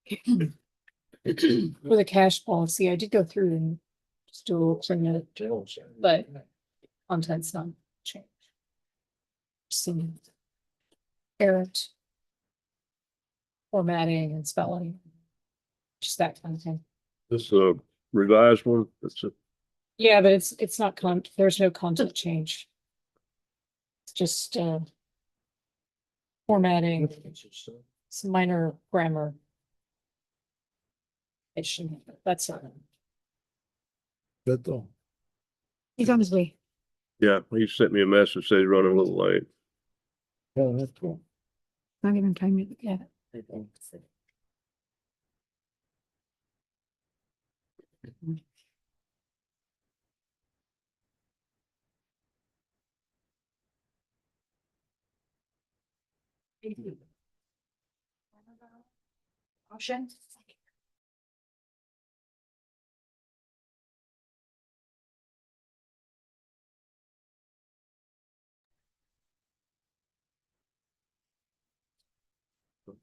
For the cash policy, I did go through and just do a little cleanup, but content's not changed. Some errant formatting and spelling, just that kind of thing. This a revised one. It's a, Yeah, but it's not there's no content change. It's just formatting, some minor grammar. That's it. Good though. He's on his way. yeah, he sent me a message, said he's running a little late. Yeah, that's cool. Not even time to look at it. Motion.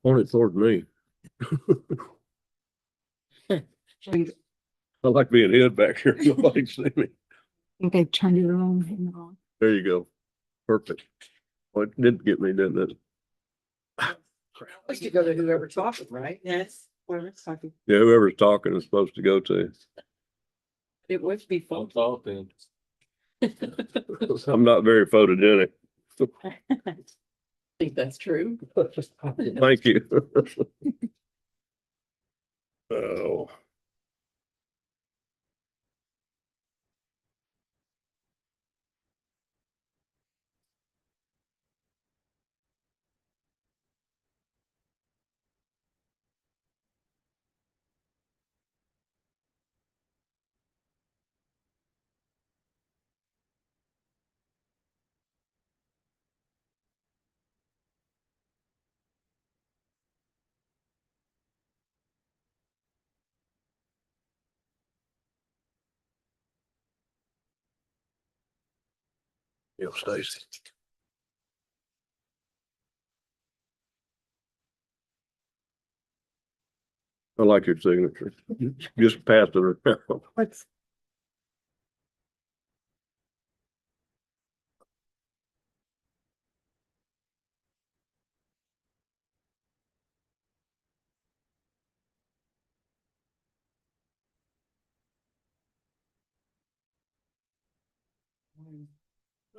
Point it toward me. I like being hid back here. Nobody can see me. I think they turned it on. There you go. Perfect. Well, it did get me, didn't it? Supposed to go to whoever's talking, right? Yes. Whoever's talking. Yeah, whoever's talking is supposed to go to. It would be fun. I'm not very photogenic. I think that's true. Thank you. Oh. You know, Stacy. I like your signature. Just pass it around. What's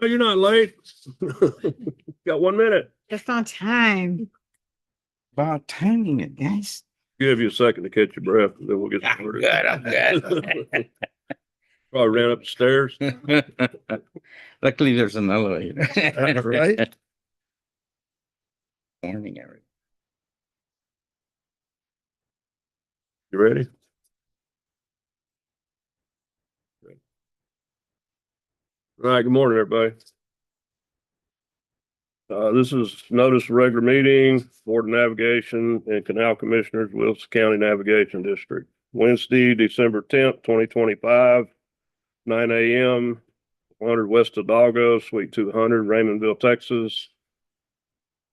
Oh, you're not late. Got 1 minute. just on time? About timing it, guys. Give you a second to catch your breath, and then we'll get started. I'm good. Probably ran up the stairs. Luckily, there's an elevator. Right. Morning, everyone. You ready? All right, good morning, everybody. This is notice of regular meeting, Board of Navigation and Canal Commissioners, Wilson County Navigation District. Wednesday, December 10th, 2025, 9 a.m., 100 West Hidalgo, Suite 200, Raymondville, Texas.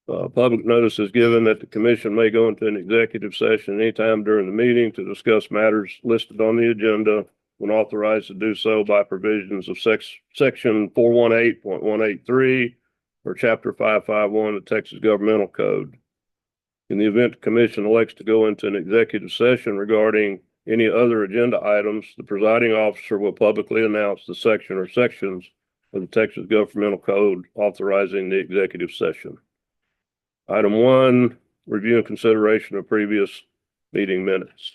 Public notice is given that the commission may go into an executive session anytime during the meeting to discuss matters listed on the agenda when authorized to do so by provisions of section 418.183 or chapter 551 of the Texas Governmental Code. In the event the commission elects to go into an executive session regarding any other agenda items, the presiding officer will publicly announce the section or sections of the Texas Governmental Code authorizing the executive session. Item 1, review and consideration of previous meeting minutes.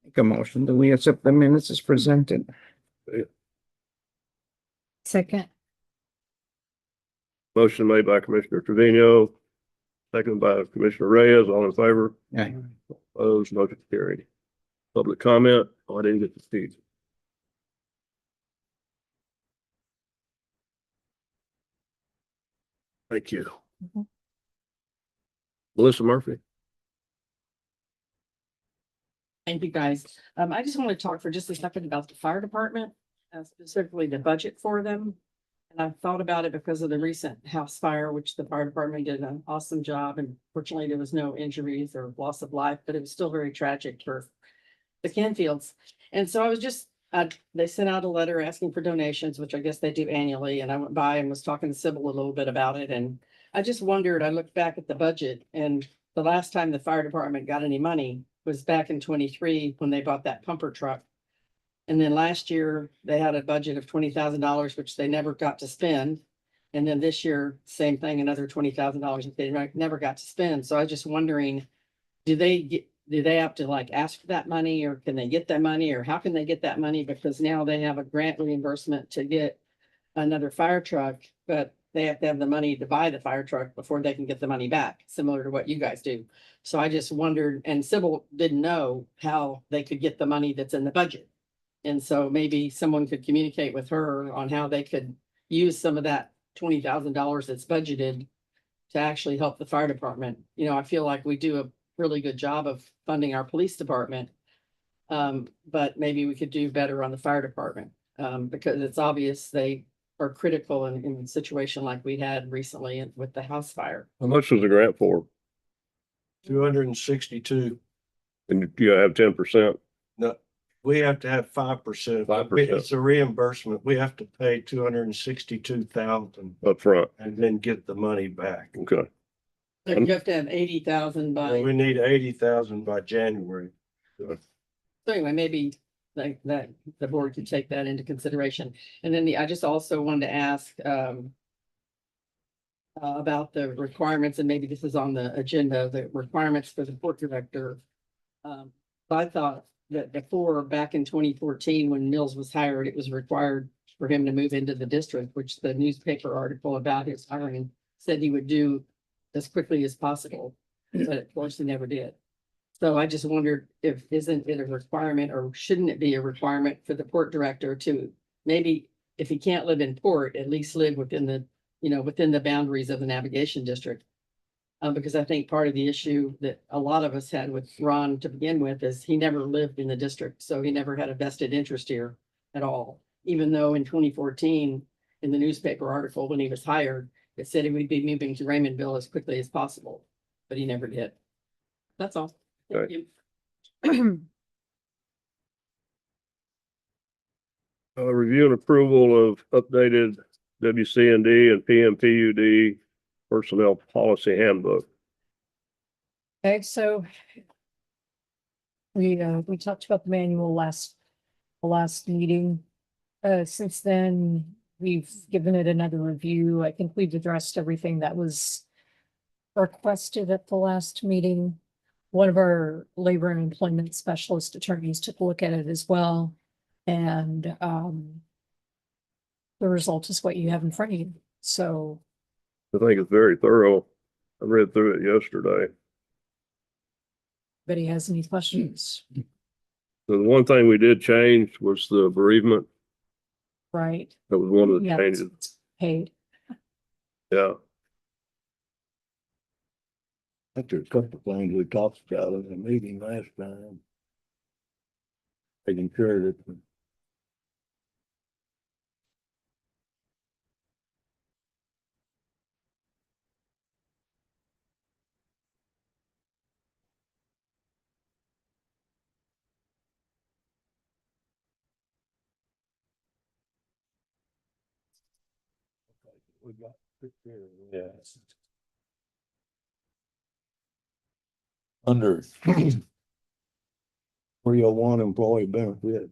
Make a motion that we accept the minutes as presented. Second. Motion made by Commissioner Trevino, seconded by Commissioner Reyes. All in favor? Aye. Opposed, motion carried. Public comment? Oh, I didn't get to speak. Thank you. Mhm. Melissa Murphy. Thank you, guys. I just want to talk for just a second about the fire department, specifically the budget for them. And I've thought about it because of the recent house fire, which the fire department did an awesome job. And fortunately, there was no injuries or loss of life, but it was still very tragic for the Canfields. And so I was just, they sent out a letter asking for donations, which I guess they do annually. And I went by and was talking to Sybil a little bit about it. And I just wondered, I looked back at the budget, and the last time the fire department got any money was back in 23 when they bought that pumper truck. And then last year they had a budget of $20,000, which they never got to spend. And then this year, same thing, another $20,000 that they never got to spend. So I was just wondering, do they have to like ask for that money, or can they get that money, or how can they get that money? Because now they have a grant reimbursement to get another fire truck, but they have to have the money to buy the fire truck before they can get the money back, similar to what you guys do. So I just wondered, and Sybil didn't know how they could get the money that's in the budget. And so maybe someone could communicate with her on how they could use some of that $20,000 that's budgeted to actually help the fire department. You know, I feel like we do a really good job of funding our police department. But maybe we could do better on the fire department, because it's obvious they are critical in a situation like we had recently with the house fire. How much was the grant for? 262. And you have 10%? No, we have to have 5%. 5%. It's a reimbursement. We have to pay 262,000 Up front. and then get the money back. Okay. So you have to have 80,000 by, We need 80,000 by January. so anyway, maybe like that, the board could take that into consideration. And then I just also wanted to ask, about the requirements, and maybe this is on the agenda, the requirements for the court director. I thought that before, back in 2014, when Mills was hired, it was required for him to move into the district, which the newspaper article about his hiring said he would do as quickly as possible, but of course he never did. So I just wondered if, isn't it a requirement, or shouldn't it be a requirement for the port director to maybe, if he can't live in port, at least live within the, you know, within the boundaries of the navigation district? Because I think part of the issue that a lot of us had with Ron to begin with is he never lived in the district, so he never had a vested interest here at all. Even though in 2014, in the newspaper article, when he was hired, it said he would be moving to Raymondville as quickly as possible, but he never did. That's all. Thank Okay. you. Review and approval of updated WCND and PMPUD personnel policy handbook. Okay, so we talked about the manual the last meeting. Since then, we've given it another review. I think we've addressed everything that was requested at the last meeting. One of our labor and employment specialist attorneys took a look at it as well. And the result is what you have in front of you. So I think it's very thorough. I read through it yesterday. anybody has any questions, The one thing we did change was the bereavement. right? That was one of the Yeah, changes. paid. Yeah, I think there's a couple of things we talked about in the meeting last time. Making sure that we got. yeah. Under 301 employee benefits.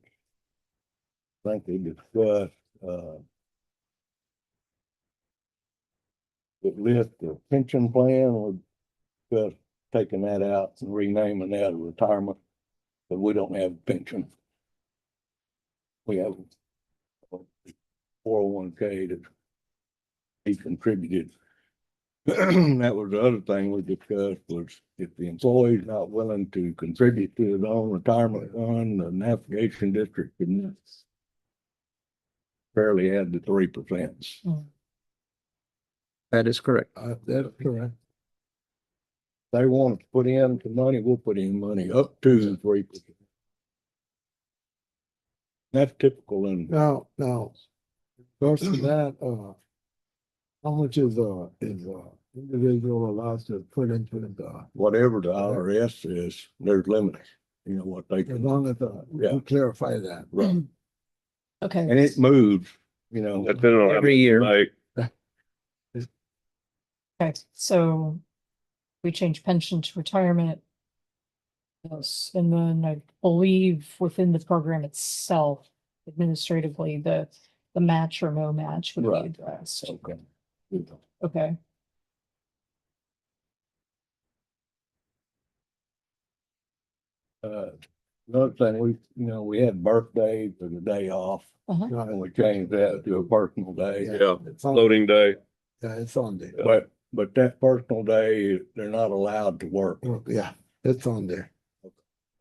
I think they discussed, it list the pension plan, would discuss taking that out and renaming that a retirement, but we don't have a pension. We have 401k that he contributed. That was the other thing we discussed, was if the employee's not willing to contribute to his own retirement fund, the navigation district can fairly add the 3%. That is correct. That's correct. They want to put in the money, we'll put in money up to 3%. That's typical in. Now, first to that, how much is individual allowed to put into the, Whatever the IRS says, there's limits, you know, what they as can, long as, Yeah. you clarify that. right. Okay, And it moves, you know. Depending on how Every much you year. make. okay, so we change pension to retirement. Yes, and then I believe within the program itself, administratively, the match or no match would be Right. addressed. Okay. Okay, Another thing, we had birthdays for the day off, and we changed that to a personal day. Yeah, It's on, floating day. yeah, it's on there. But that personal day, they're not allowed to work. Yeah, it's on there.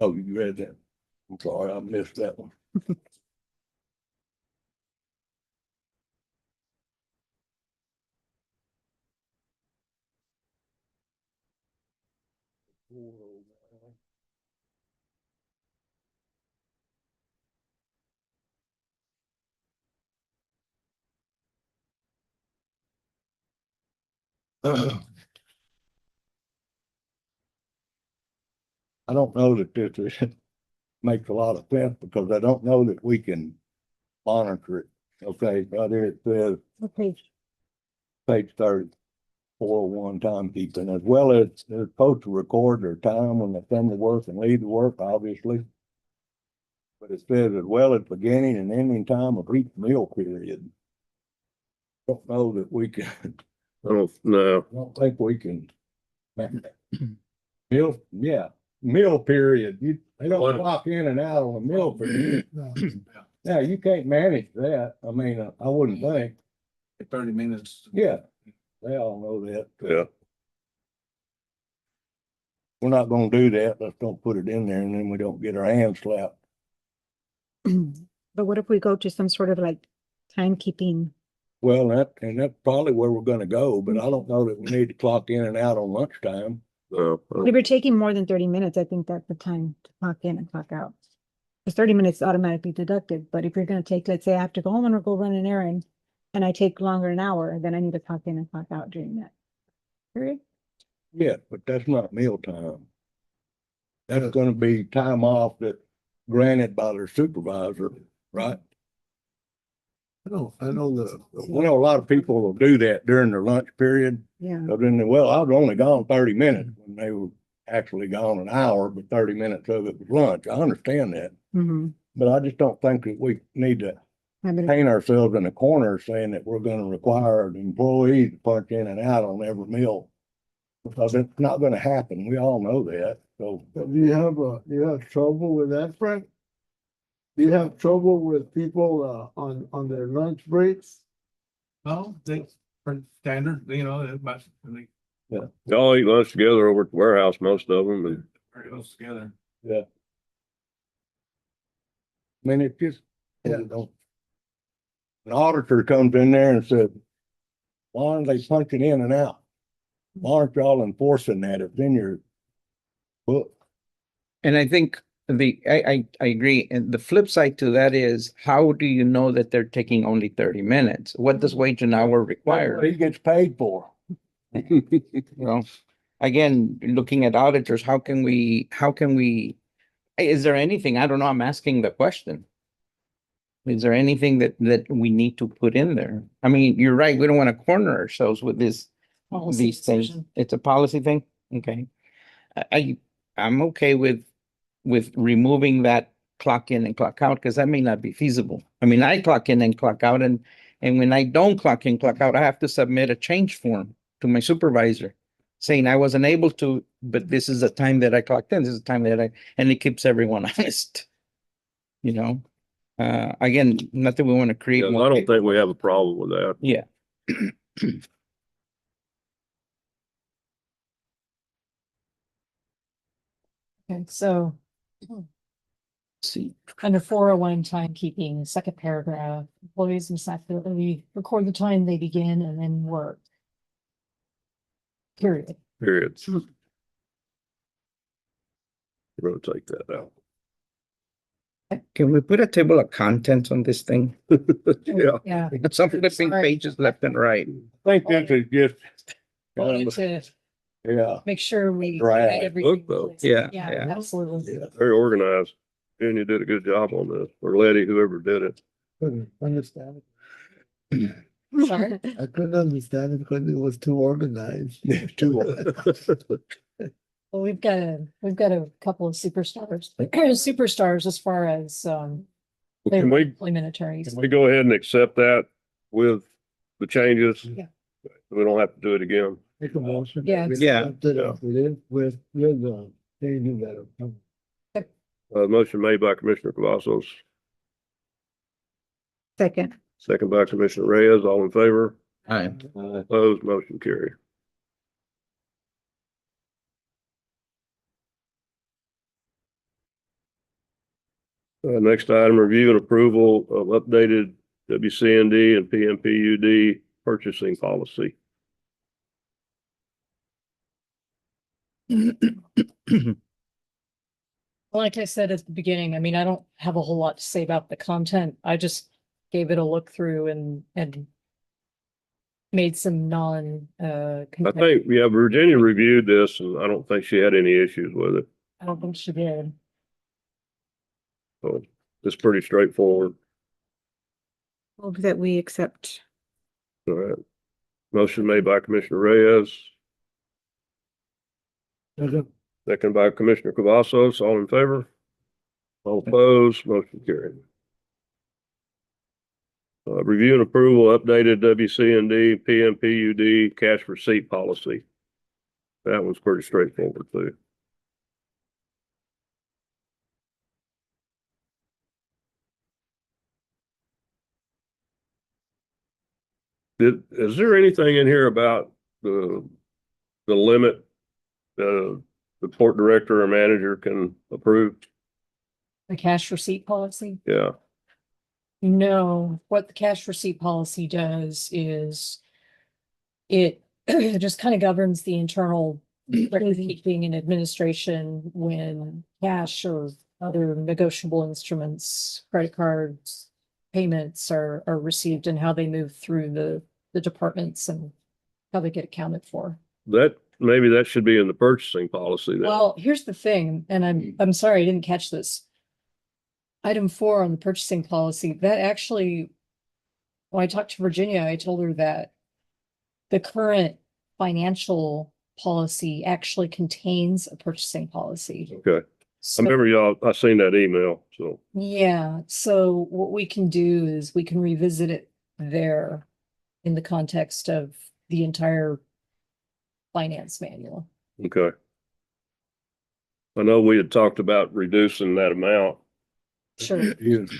Oh, you read that? I'm sorry, I missed that one. I don't know that this makes a lot of sense, because I don't know that we can monitor it. Okay, right here it says, okay, page 30, 401 timekeeping, as well as they're supposed to record their time when they come to work and leave to work, obviously. But it says as well as beginning and ending time of each meal period. Don't know that we can, I don't know. don't think we can. Meal, yeah, meal period, they don't clock in and out on a meal period. No. Yeah, you can't manage that, I mean, I wouldn't think, 30 minutes. yeah, they all know that. Yeah. We're not gonna do that, let's don't put it in there, and then we don't get our hands slapped. But what if we go to some sort of like timekeeping? Well, that's probably where we're gonna go, but I don't know that we need to clock in and out on lunchtime. No, If you're taking more than 30 minutes, I think that's the time to clock in and clock out. Because 30 minutes automatically deducted, but if you're gonna take, let's say I have to go home and go run an errand and I take longer an hour, then I need to clock in and clock out during that period. Yeah, but that's not meal time. That's gonna be time off that granted by their supervisor, right? I know I know a lot of people will do that during their lunch period. Yeah. So then, well, I was only gone 30 minutes when they were actually gone an hour, but 30 minutes of it was lunch. I understand that. Mm-hmm. But I just don't think that we need to paint ourselves in a corner saying that we're gonna require the employees to punch in and out on every meal. Because it's not gonna happen. We all know that. So, Do you have trouble with that, Frank? Do you have trouble with people, on their lunch breaks? No, that's pretty standard, but they all eat lunch together over at the warehouse, most of them, and very close together. I mean, it just, Yeah. you know, an auditor comes in there and says, Why aren't they punching in and out? Why aren't y'all enforcing that? It's in your book. And I think I agree. And the flip side to that is, how do you know that they're taking only 30 minutes? What does wage an hour require? He gets paid for. You know, again, looking at auditors, how can we, is there anything? I don't know. I'm asking the question. Is there anything that we need to put in there? I mean, you're right. We don't want to corner ourselves with Policy these things. decision. It's a policy thing. Okay. I'm okay with removing that clock in and clock out, because that may not be feasible. I mean, I clock in and clock out, and when I don't clock in, clock out, I have to submit a change form to my supervisor saying I wasn't able to, but this is the time that I clocked in, this is the time that and it keeps everyone honest. You know, again, not that we want to create Yeah, I more. don't think we have a problem with that. Yeah. Okay, so See, under 401 timekeeping, second paragraph, employees must accurately record the time they begin and then work. Period. Period. Rotate that out. can we put a table of contents on this thing? Yeah, Yeah. Some flipping Sorry. pages left and right. I think this is just, Wanted to yeah, make sure we. Right. had everything Look, though. in place. Yeah, Yeah, yeah. absolutely. yeah. very organized. And you did a good job on this, or Letty, whoever did it. Couldn't understand it. Sorry. I couldn't understand it because it was too organized. Well, we've got a couple of superstars, superstars as far as, Can labor we, employment attorneys. can we go ahead and accept that with the changes? Yeah. We don't have to do it again. Make a motion. Yeah. Yeah. With the changes that are coming. Motion made by Commissioner Cavazos, Second. second by Commissioner Reyes, all in favor, All right. opposed, motion carried. Next item, review and approval of updated WCND and PMPUD purchasing policy. Like I said at the beginning, I mean, I don't have a whole lot to say about the content. I just gave it a look through and made some I think, yeah, Virginia reviewed this and I don't think she had any issues with it. I don't think she did. So it's pretty straightforward. Move that we accept. All right. Motion made by Commissioner Reyes, second by Commissioner Cavazos, all in favor? All opposed, motion carried. Review and approval updated WCND, PMPUD cash receipt policy. That one's pretty straightforward too. Is there anything in here about the limit the port director or manager can approve? The cash receipt policy? Yeah, No, what the cash receipt policy does is it just kind of governs the internal record keeping and administration when cash or other negotiable instruments, credit cards, payments are received and how they move through the departments and how they get accounted for. maybe that should be in the purchasing policy then. Well, here's the thing, and I'm sorry, I didn't catch this. Item 4 on the purchasing policy, that actually, when I talked to Virginia, I told her that the current financial policy actually contains a purchasing policy. Okay, I So, remember I seen that email, so, yeah, so what we can do is we can revisit it there in the context of the entire finance manual. okay. I know we had talked about reducing that amount. Sure. Yes.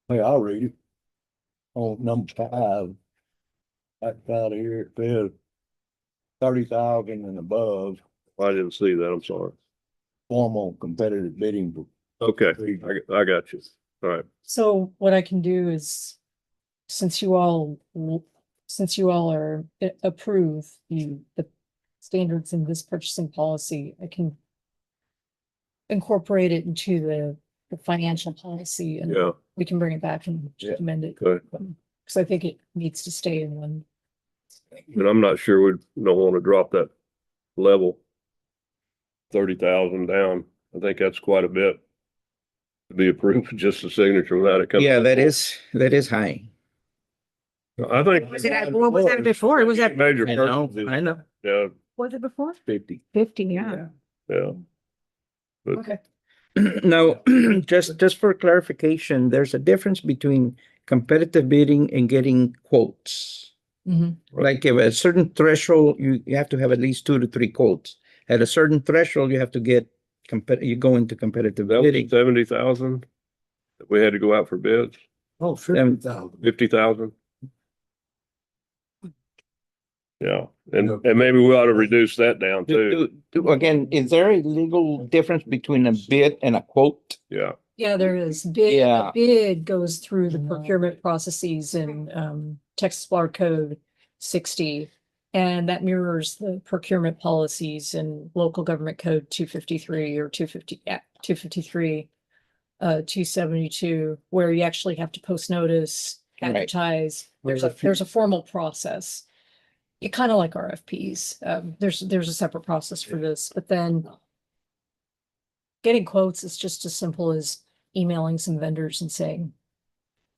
Hey, I'll read it. On number 5. Back out of here, it says 30,000 and above, I didn't see that, I'm sorry. formal competitive bidding. Okay, I got you. All right, So what I can do is, since you all since you all are approve the standards in this purchasing policy, I can incorporate it into the financial policy and Yeah, we can bring it back and Yeah. amend it. okay. Because I think it needs to stay in one. And I'm not sure we don't want to drop that level 30,000 down. I think that's quite a bit to be approved with just a signature without it coming. Yeah, that is high. I think. What was that before? It was at, Major I know, purchases, I know. yeah, was it before? 50. 50, yeah. yeah. But Okay. Now, just for clarification, there's a difference between competitive bidding and getting quotes. Mhm. Like if a certain threshold, you have to have at least 2 to 3 quotes. At a certain threshold, you have to get you go into competitive that was bidding. 70,000. We had to go out for bids, Oh, 50,000. 50,000. Yeah, and maybe we ought to reduce that down too. Again, is there a legal difference between a bid and a quote? Yeah, Yeah, there is. Bid, Yeah. a bid goes through the procurement processes in Texas Law Code 60. And that mirrors the procurement policies in local government code 253 or 253, 272, where you actually have to post notice, Right. advertise. There's a formal process. You kind of like RFPs. There's a separate process for this, but then getting quotes is just as simple as emailing some vendors and saying,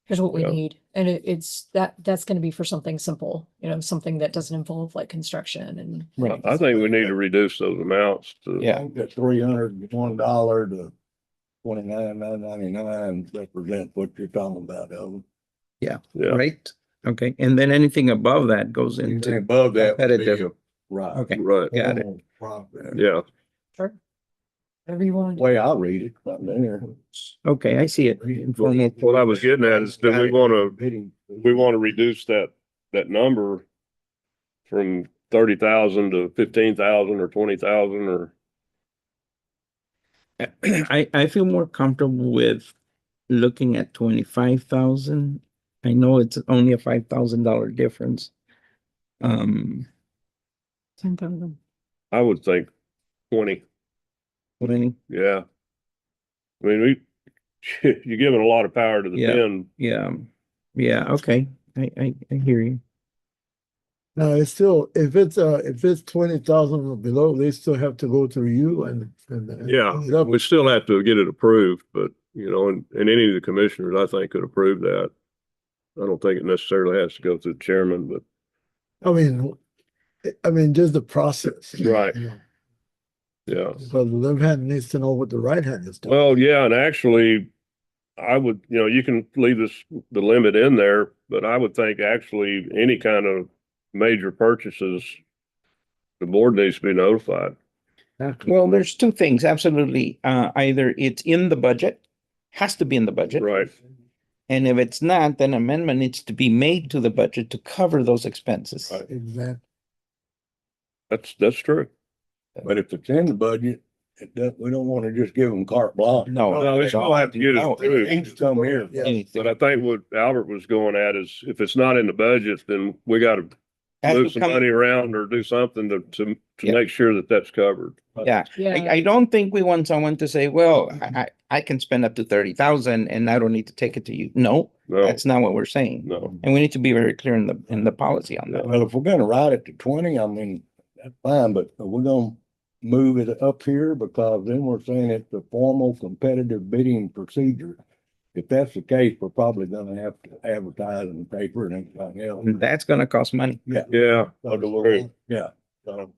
here's what we Yeah. need. And that's going to be for something simple, something that doesn't involve like construction and. Right. I think we need to reduce those amounts to. Yeah. I think that $301 to $29,999 represents what you're talking about, Elvin. Yeah, Right? Okay, and then anything above that goes Anything into, above that would be competitive. right. Okay, right, got it. Profit. yeah. Sure. Whatever you want. Way I read it, not there. Okay, I see it. Informal. What I was getting at is, do we want Bidding. to reduce that number from 30,000 to 15,000 or 20,000 or? I feel more comfortable with looking at 25,000. I know it's only a $5,000 difference. 10,000. I would think 20, 20, yeah. I mean, you're giving a lot of power to the Yeah. pen. yeah, okay, I hear you. Now, it's still, if it's 20,000 or below, they still have to go through you and. Yeah, we still have to get it approved, but and any of the commissioners, I think, could approve that. I don't think it necessarily has to go through the chairman, but. I mean, just the process. Right. you know, Yeah, Because the left hand needs to know what the right hand is doing. well, yeah, and actually, I would, you can leave the limit in there, but I would think actually any kind of major purchases, the board needs to be notified. Well, there's 2 things, absolutely. Either it's in the budget, has to be in the budget. Right, And if it's not, then amendment needs to be made to the budget to cover those expenses. Right. Exactly. that's true. But if it's in the budget, we don't want to just give them carte blanche. No. No, they still have to get it No. approved. It needs to come here. Yeah. Anything. But I think what Albert was going at is if it's not in the budget, then we got to Has move to some come- money around or do something to Yeah. make sure that that's covered. Yeah, Yeah. I don't think we want someone to say, well, I can spend up to 30,000 and I don't need to take it to you. No, No, that's not what we're saying. no, And we need to be very clear in the policy on that. Well, if we're gonna ride it to 20, I mean, that's fine, but we're gonna move it up here because then we're saying it's a formal competitive bidding procedure. If that's the case, we're probably gonna have to advertise in the paper and everything else. And that's gonna cost money. Yeah. yeah, So, yeah. So,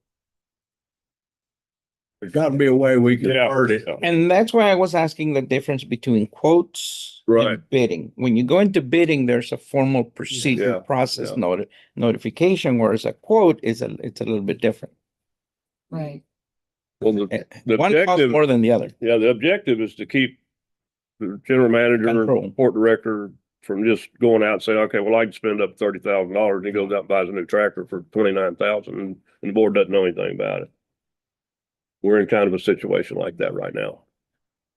there's gotta be a way we can Yeah. word it. And that's why I was asking the difference between quotes Right. and bidding. When you go into bidding, there's a formal procedure, Yeah, process, yeah. notification, whereas a quote it's a little bit different. Right. well, the One costs objective, more than the other. yeah, the objective is to keep the general manager, Control. port director from just going out and saying, okay, well, I can spend up $30,000. He goes out and buys a new tractor for 29,000 and the board doesn't know anything about it. We're in kind of a situation like that right now.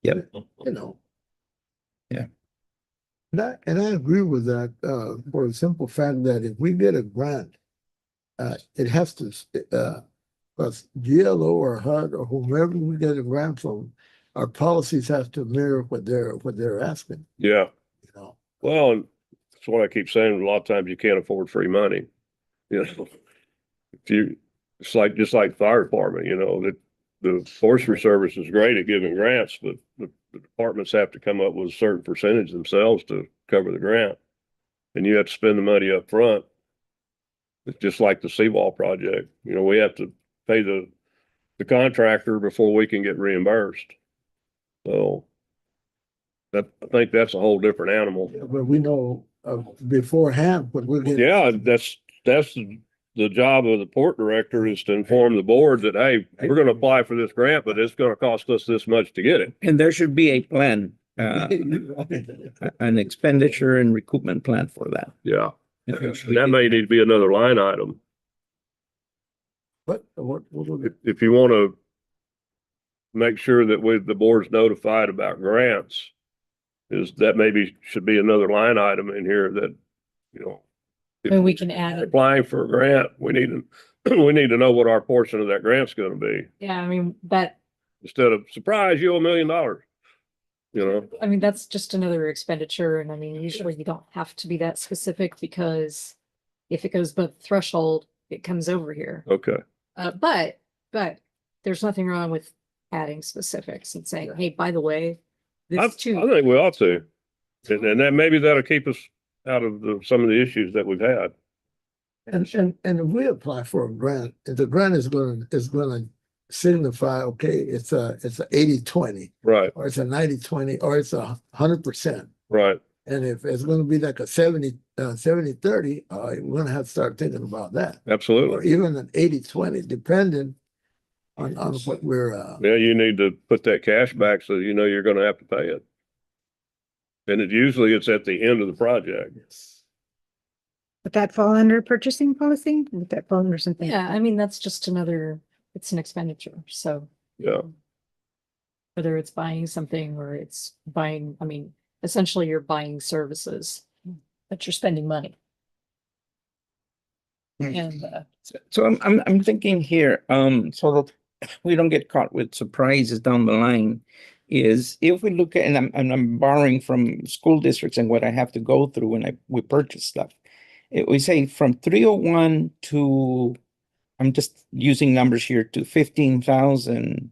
Yep. You know. Yeah. And I agree with that, for the simple fact that if we get a grant, it has to, because GLO or HUD or whomever we get a grant from, our policies have to mirror what they're asking, Yeah, you know? well, and that's what I keep saying. A lot of times you can't afford free money. You know, if you, it's like, just like fire department, you know, that the forestry service is great at giving grants, but the departments have to come up with a certain percentage themselves to cover the grant. And you have to spend the money up front. It's just like the seawall project. You know, we have to pay the contractor before we can get reimbursed. So that, I think that's a whole different animal. But we know, beforehand, what we're getting. Yeah, that's the job of the port director, is to inform the board that, hey, we're gonna apply for this grant, but it's gonna cost us this much to get it. And there should be a plan, an expenditure and recoupment plan for that. Yeah, that may need to be another line item. What, If you want to make sure that the board's notified about grants, is that maybe should be another line item in here that, you know, if And we can add it. applying for a grant, we need to, we need to know what our portion of that grant's gonna be, Yeah, I mean, that, instead of, surprise, you owe $1 million. You know, I mean, that's just another expenditure, and I mean, usually you don't have to be that specific, because if it goes above the threshold, it comes over here. okay, But there's nothing wrong with adding specifics and saying, hey, by the way, I this too. think we ought to. And that, maybe that'll keep us out of some of the issues that we've had. and if we apply for a grant, if the grant is gonna signify, okay, it's a 80-20, Right, or it's a 90-20, or it's 100%. right. And if it's gonna be like a 70-30, we're gonna have to start thinking about that. Or Absolutely. even an 80-20, depending on what we're, Yeah, you need to put that cash back so you know you're gonna have to pay it. And usually it's at the end of the project. Would that fall under purchasing policy? Would that fall under something? Yeah, I mean, that's just another, it's an expenditure, so. Yeah. Whether it's buying something or it's buying, I mean, essentially you're buying services, but you're spending money. And, So I'm thinking here, so that we don't get caught with surprises down the line, is if we look at, and I'm borrowing from school districts and what I have to go through when we purchase stuff. We say from 301 to, I'm just using numbers here, to 15,000.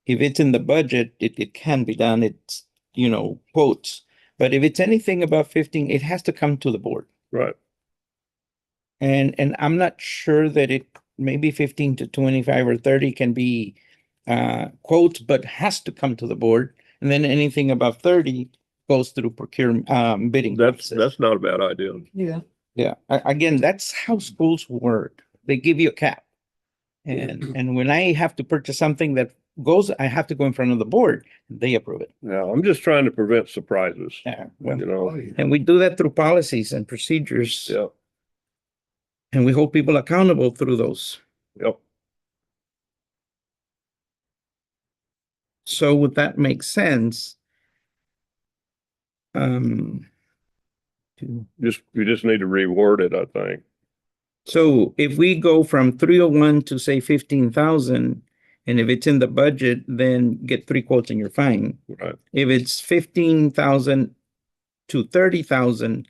If it's in the budget, it can be done. It's, quotes. But if it's anything above 15, it has to come to the board. Right. And I'm not sure that it, maybe 15 to 25 or 30 can be quotes, but has to come to the board. And then anything above 30 goes through procurement, bidding. That's not a bad idea. yeah, Yeah, again, that's how schools work. They give you a cap. And when I have to purchase something that goes, I have to go in front of the board. They approve it. Yeah, I'm just trying to prevent surprises, Yeah, well, you know? and we do that through policies and procedures. Yeah, And we hold people accountable through those. yep. So would that make sense? To You just need to reword it, I think. So if we go from 301 to say 15,000, and if it's in the budget, then get 3 quotes and you're fine. Right. If it's 15,000 to 30,000,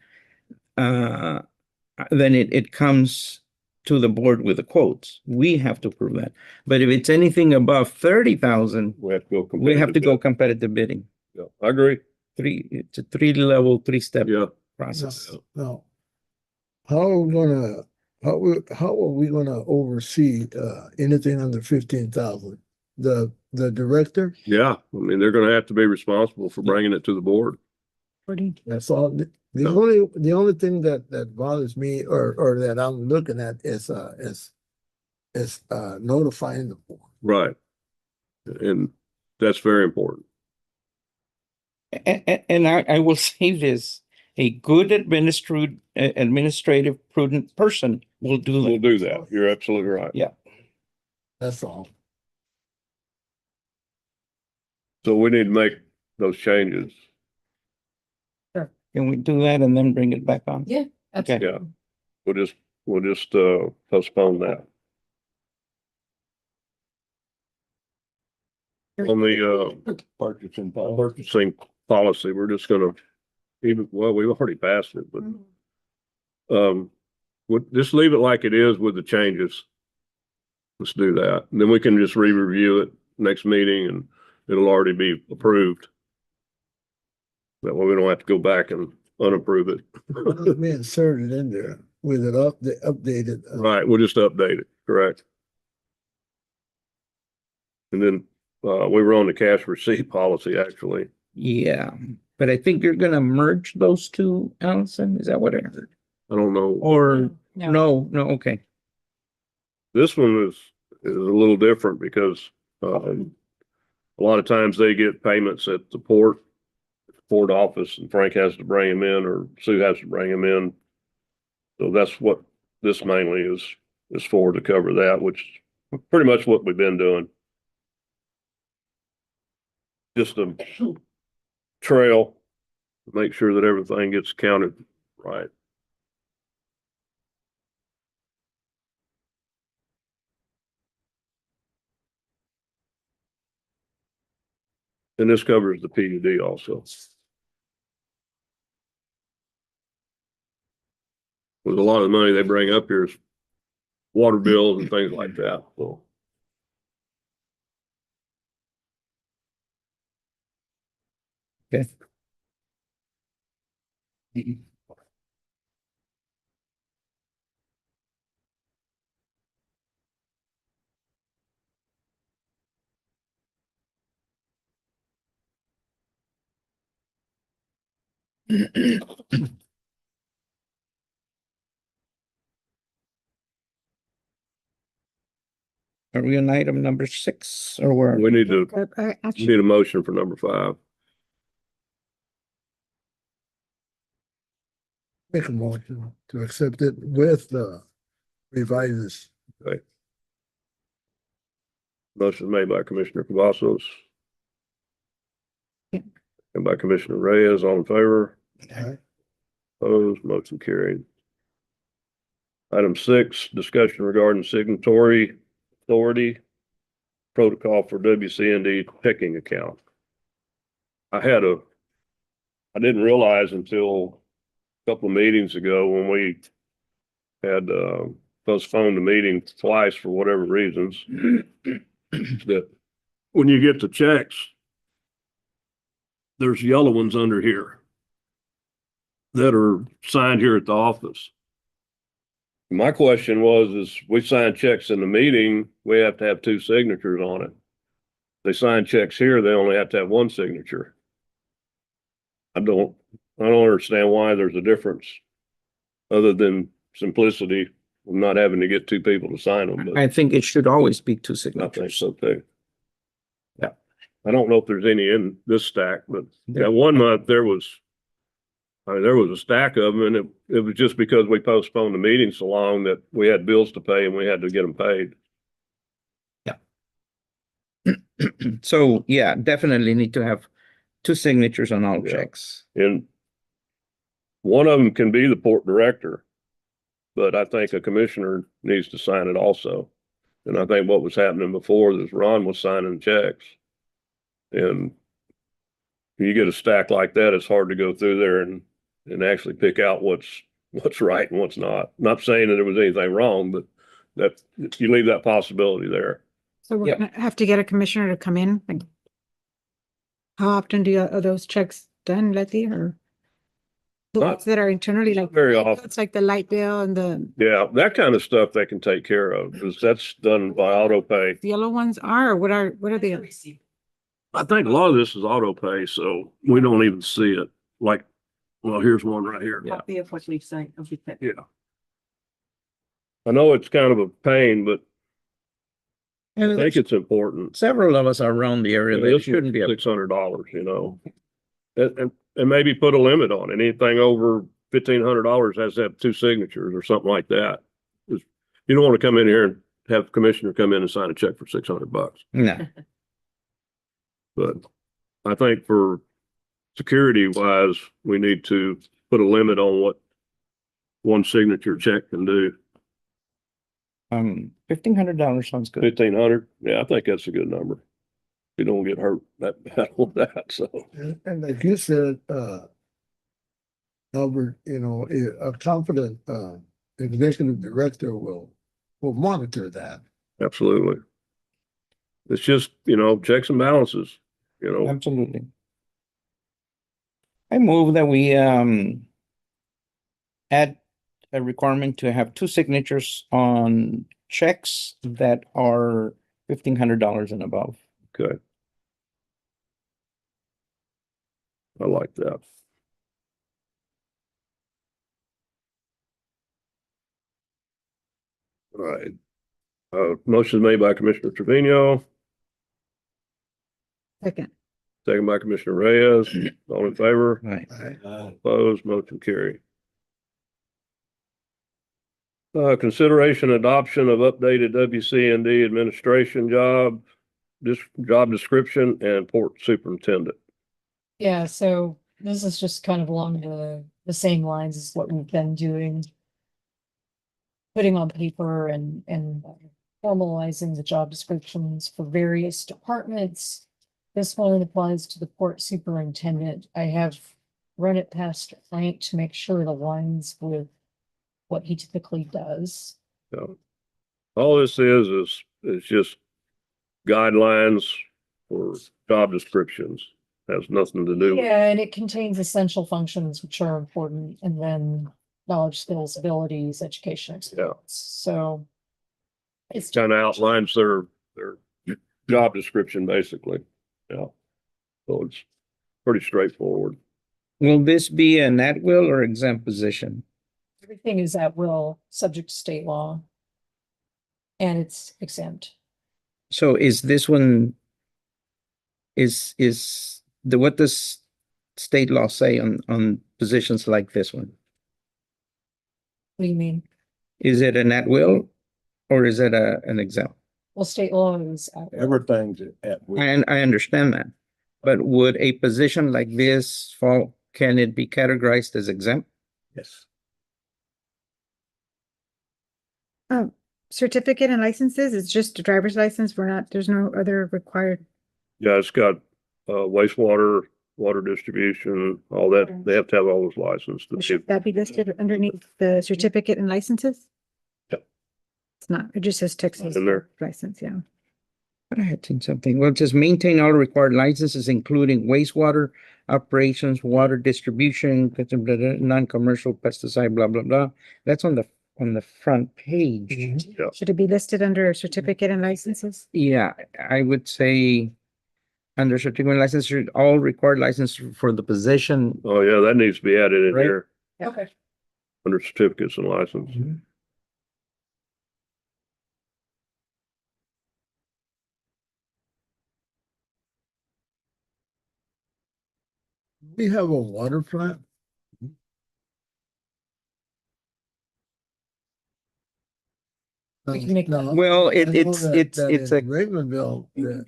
then it comes to the board with the quotes. We have to prove that. But if it's anything above 30,000, We have to go. we have to go competitive. competitive bidding. Yeah, I agree. It's a 3-level, 3-step Yeah. process. now, how are we gonna oversee, anything under 15,000? The director? Yeah, I mean, they're gonna have to be responsible for bringing it to the board. That's all. The only thing that bothers me or that I'm looking at is notifying the board. Right. And that's very important. And I will say this, a good administrative prudent person will do We'll that. do that. You're absolutely right. Yeah. That's all. So we need to make those changes. Can we do that and then bring it back on? Yeah. Okay. Absolutely. We'll just postpone that. On the Purchasing policy. purchasing policy, we're just gonna well, we've already passed it, but just leave it like it is with the changes. Let's do that. And then we can just re-review it next meeting and it'll already be approved. That way we don't have to go back and unapprove it. Let me insert it in there with it updated. Right, we'll just update it, correct. And then we were on the cash receipt policy, actually. Yeah, but I think you're gonna merge those two, Allison, is that what I heard? I don't know. Or, No. no, okay. This one is a little different because a lot of times they get payments at the port office and Frank has to bring them in or Sue has to bring them in. So that's what this mainly is for, to cover that, which is pretty much what we've been doing. Just a trail, to make sure that everything gets counted right. And this covers the PUD also. With a lot of the money they bring up here is water bills and things like that, so. Okay. Are we on item number 6 or where? We need to, we Actually, need a motion for number 5. Make a motion to accept it with the revises. Motion made by Commissioner Cavazos. Yeah. And by Commissioner Reyes, all in favor? Aye. Opposed, motion carried. Item 6, discussion regarding signatory authority protocol for WCND checking account. I didn't realize until a couple of meetings ago when we had postponed the meeting twice for whatever reasons, that when you get the checks, there's yellow ones under here that are signed here at the office. My question is we sign checks in the meeting, we have to have 2 signatures on it. They sign checks here, they only have to have 1 signature. I don't understand why there's a difference other than simplicity of not having to get 2 people to sign them, but I think it should always be 2 I think signatures. so too. Yeah. I don't know if there's any in this stack, but There- that one month there was a stack of them, and it was just because we postponed the meeting so long that we had bills to pay and we had to get them paid. So, yeah, definitely need to have 2 signatures on all Yeah. checks. And one of them can be the port director, but I think a commissioner needs to sign it also. And I think what was happening before is Ron was signing checks. And when you get a stack like that, it's hard to go through there and actually pick out what's right and what's not. Not saying that there was anything wrong, but that you leave that possibility there. so we're Yep. gonna have to get a commissioner to come in. Like, how often are those checks done, Letty, or the Not- ones that are internally like? Very often. It's like the light bill and the Yeah, that kind of stuff they can take care of because that's done by auto pay. yellow ones are, or what are they? I think a lot of this is auto pay, so we don't even see it. Like, well, here's one right here. Copy of what we say, of the Yeah. I know it's kind of a pain, but I And think it's important. several of us are around the area that shouldn't be. $600, you know, and maybe put a limit on it. Anything over $1,500 has to have 2 signatures or something like that. 'Cause you don't want to come in here and have the commissioner come in and sign a check for $600. No, But I think for security wise, we need to put a limit on what one signature check can do. $1,500 sounds good. 1,500. Yeah, I think that's a good number. You don't get hurt that bad on that, so. And like you said, Albert, a competent, executive director will monitor that. Absolutely. It's just, checks and balances, Absolutely. I move that we add a requirement to have 2 signatures on checks that are $1,500 and above. Okay. I like that. All right. Motion made by Commissioner Trevino, Second. second by Commissioner Reyes. All in favor? Right. Opposed, motion carried. Consideration adoption of updated WCND administration job description and port superintendent. Yeah, so this is just kind of along the same lines as what we've been doing. Putting on paper and formalizing the job descriptions for various departments. This one applies to the port superintendent. I have run it past Frank to make sure it aligns with what he typically does. So, all this is just guidelines for job descriptions. Has nothing to do with. Yeah, and it contains essential functions which are important, and then knowledge, skills, abilities, education, experience. So it's Kind of outlines their job description, basically. Yeah. So it's pretty straightforward. Will this be an at-will or exempt position? everything is at will, subject to state law. And it's exempt. So is this one, what does state law say on positions like this one? What do you mean? Is it an at-will or is it an exempt? Well, state law is at will. Everything's at will. I understand that, but would a position like this fall, can it be categorized as exempt? Yes. Certificate and licenses, it's just a driver's license. There's no other required. Yeah, it's got wastewater, water distribution, all that. They have to have all those licenses. Should that be listed underneath the certificate and licenses? Yep. It's not, it just says Texas In there. license, yeah. But I had seen something. Well, just maintain all required licenses, including wastewater operations, water distribution, non-commercial pesticide, blah, blah, blah. That's on the front page. Yeah. Should it be listed under certificate and licenses? Yeah, I would say under certificate and license, all required license for the position. Oh, yeah, that needs to be added in Right. here Okay. under certificates and license. We have a water plant. We can make that- Now, Well, I know it's that it's in a, Raymondville, that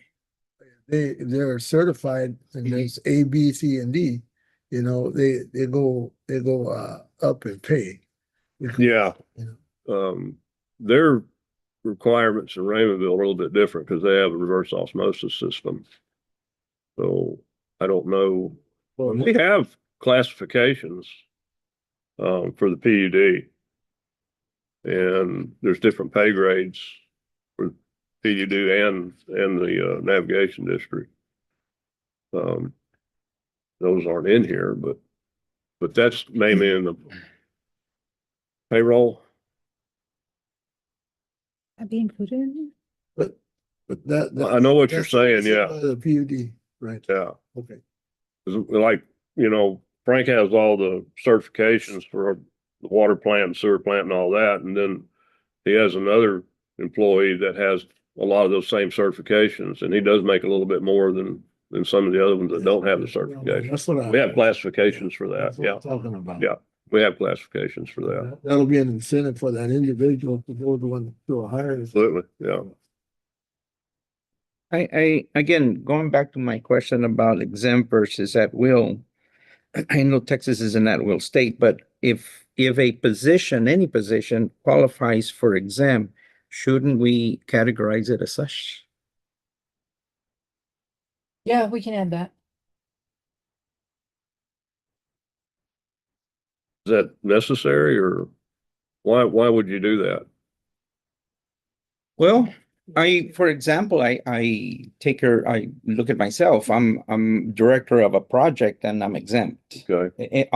they're certified and there's A, B, C, and D. You know, they go up in pay. Yeah. You Their requirements in Raymondville are a little bit different because they have a reverse osmosis system. So I don't know. Well, We have classifications for the PUD. And there's different pay grades for PUD and the navigation district. Those aren't in here, but that's mainly in the payroll. That be included in But that. I know what you're that's saying, yeah. The PUD, right? Yeah. Okay. 'Cause like, Frank has all the certifications for the water plant and sewer plant and all that. And then he has another employee that has a lot of those same certifications, and he does make a little bit more than some of the other ones that don't have the certification. That's what We have classifications for that. That's what Yeah, I'm talking about. Yeah. we have classifications for that. That'll be an incentive for that individual to go to a higher. Absolutely, yeah. I again, going back to my question about exempt versus at will, I know Texas is an at-will state, but if a position, any position qualifies for exam, shouldn't we categorize it as such? Yeah, we can add that. Is that necessary or why would you do that? Well, for example, I look at myself, I'm director of a project and I'm exempt. Okay,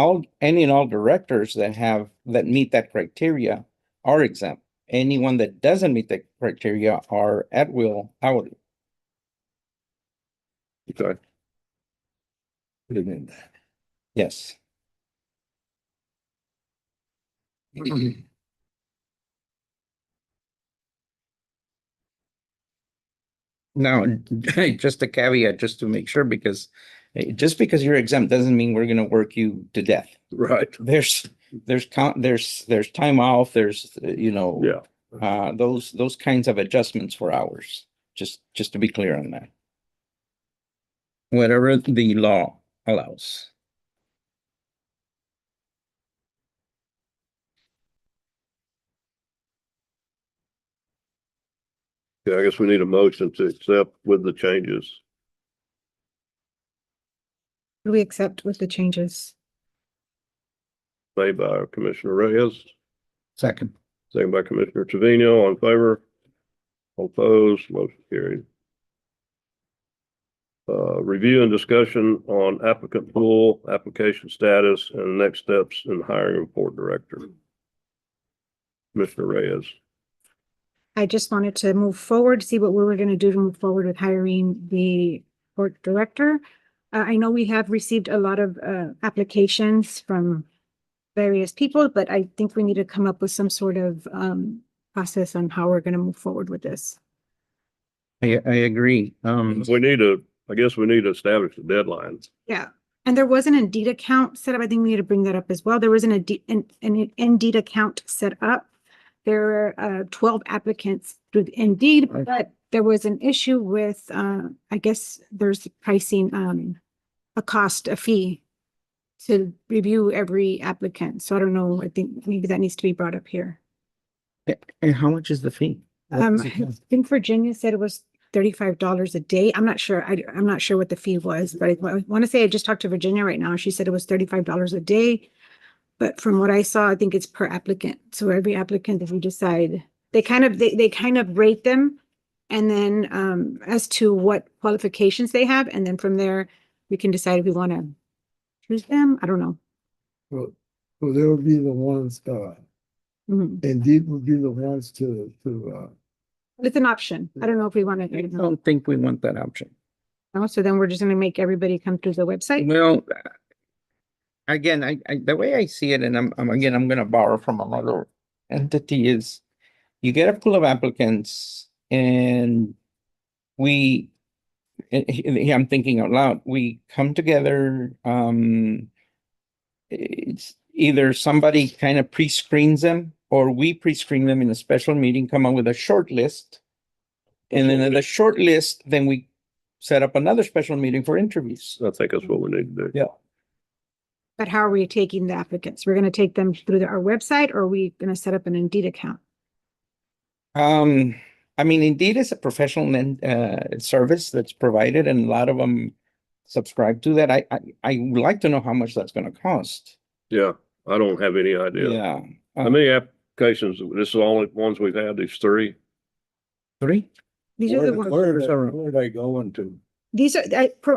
Any and all directors that meet that criteria are exempt. Anyone that doesn't meet the criteria are at will hourly. okay. Put it in there. Yes. Now, just a caveat, just to make sure, because just because you're exempt doesn't mean we're gonna work you to death. Right, There's time off, there's, yeah. those kinds of adjustments for hours, just to be clear on that. Whatever the law allows. Yeah, I guess we need a motion to accept with the changes We accept with the changes. made by Commissioner Reyes, Second. second by Commissioner Trevino. All in favor? All opposed, motion carried. Review and discussion on applicant pool, application status, and next steps in hiring report director. Commissioner Reyes. I just wanted to move forward, see what we were gonna do to move forward with hiring the court director. I know we have received a lot of applications from various people, but I think we need to come up with some sort of process on how we're gonna move forward with this. I agree. I guess we need to establish the deadlines. Yeah, and there was an Indeed account set up. I think we need to bring that up as well. There was an Indeed account set up. There are 12 applicants through Indeed, but there was an issue with, I guess there's pricing, a fee to review every applicant. So I don't know, I think maybe that needs to be brought up here. And how much is the fee? I think Virginia said it was $35 a day. I'm not sure. I'm not sure what the fee was, but I want to say I just talked to Virginia right now. She said it was $35 a day. But from what I saw, I think it's per applicant. So every applicant, if we decide, they kind of rate them. And then as to what qualifications they have, and then from there, we can decide if we want to choose them. I don't know. So they'll be the ones, Mhm. Indeed would be the ones to, It's an option. I don't know if we want I to. don't think we want that option. So then we're just going to make everybody come through the website. Well, again, the way I see it, and I'm gonna borrow from another entity, is you get a pool of applicants and I'm thinking out loud, we come together, it's either somebody kind of pre-screens them or we pre-screen them in a special meeting, come up with a short list. And then in the short list, then we set up another special meeting for interviews. I think that's what we need to do. Yeah. But how are we taking the applicants? We're going to take them through our website, or are we going to set up an Indeed account? I mean, Indeed is a professional service that's provided, and a lot of them subscribe to that. I would like to know how much that's going to cost. Yeah, I don't have any idea. Yeah. How many applications? This is the only ones we've had, these three? 3? These are the ones. Where are they going to? These are,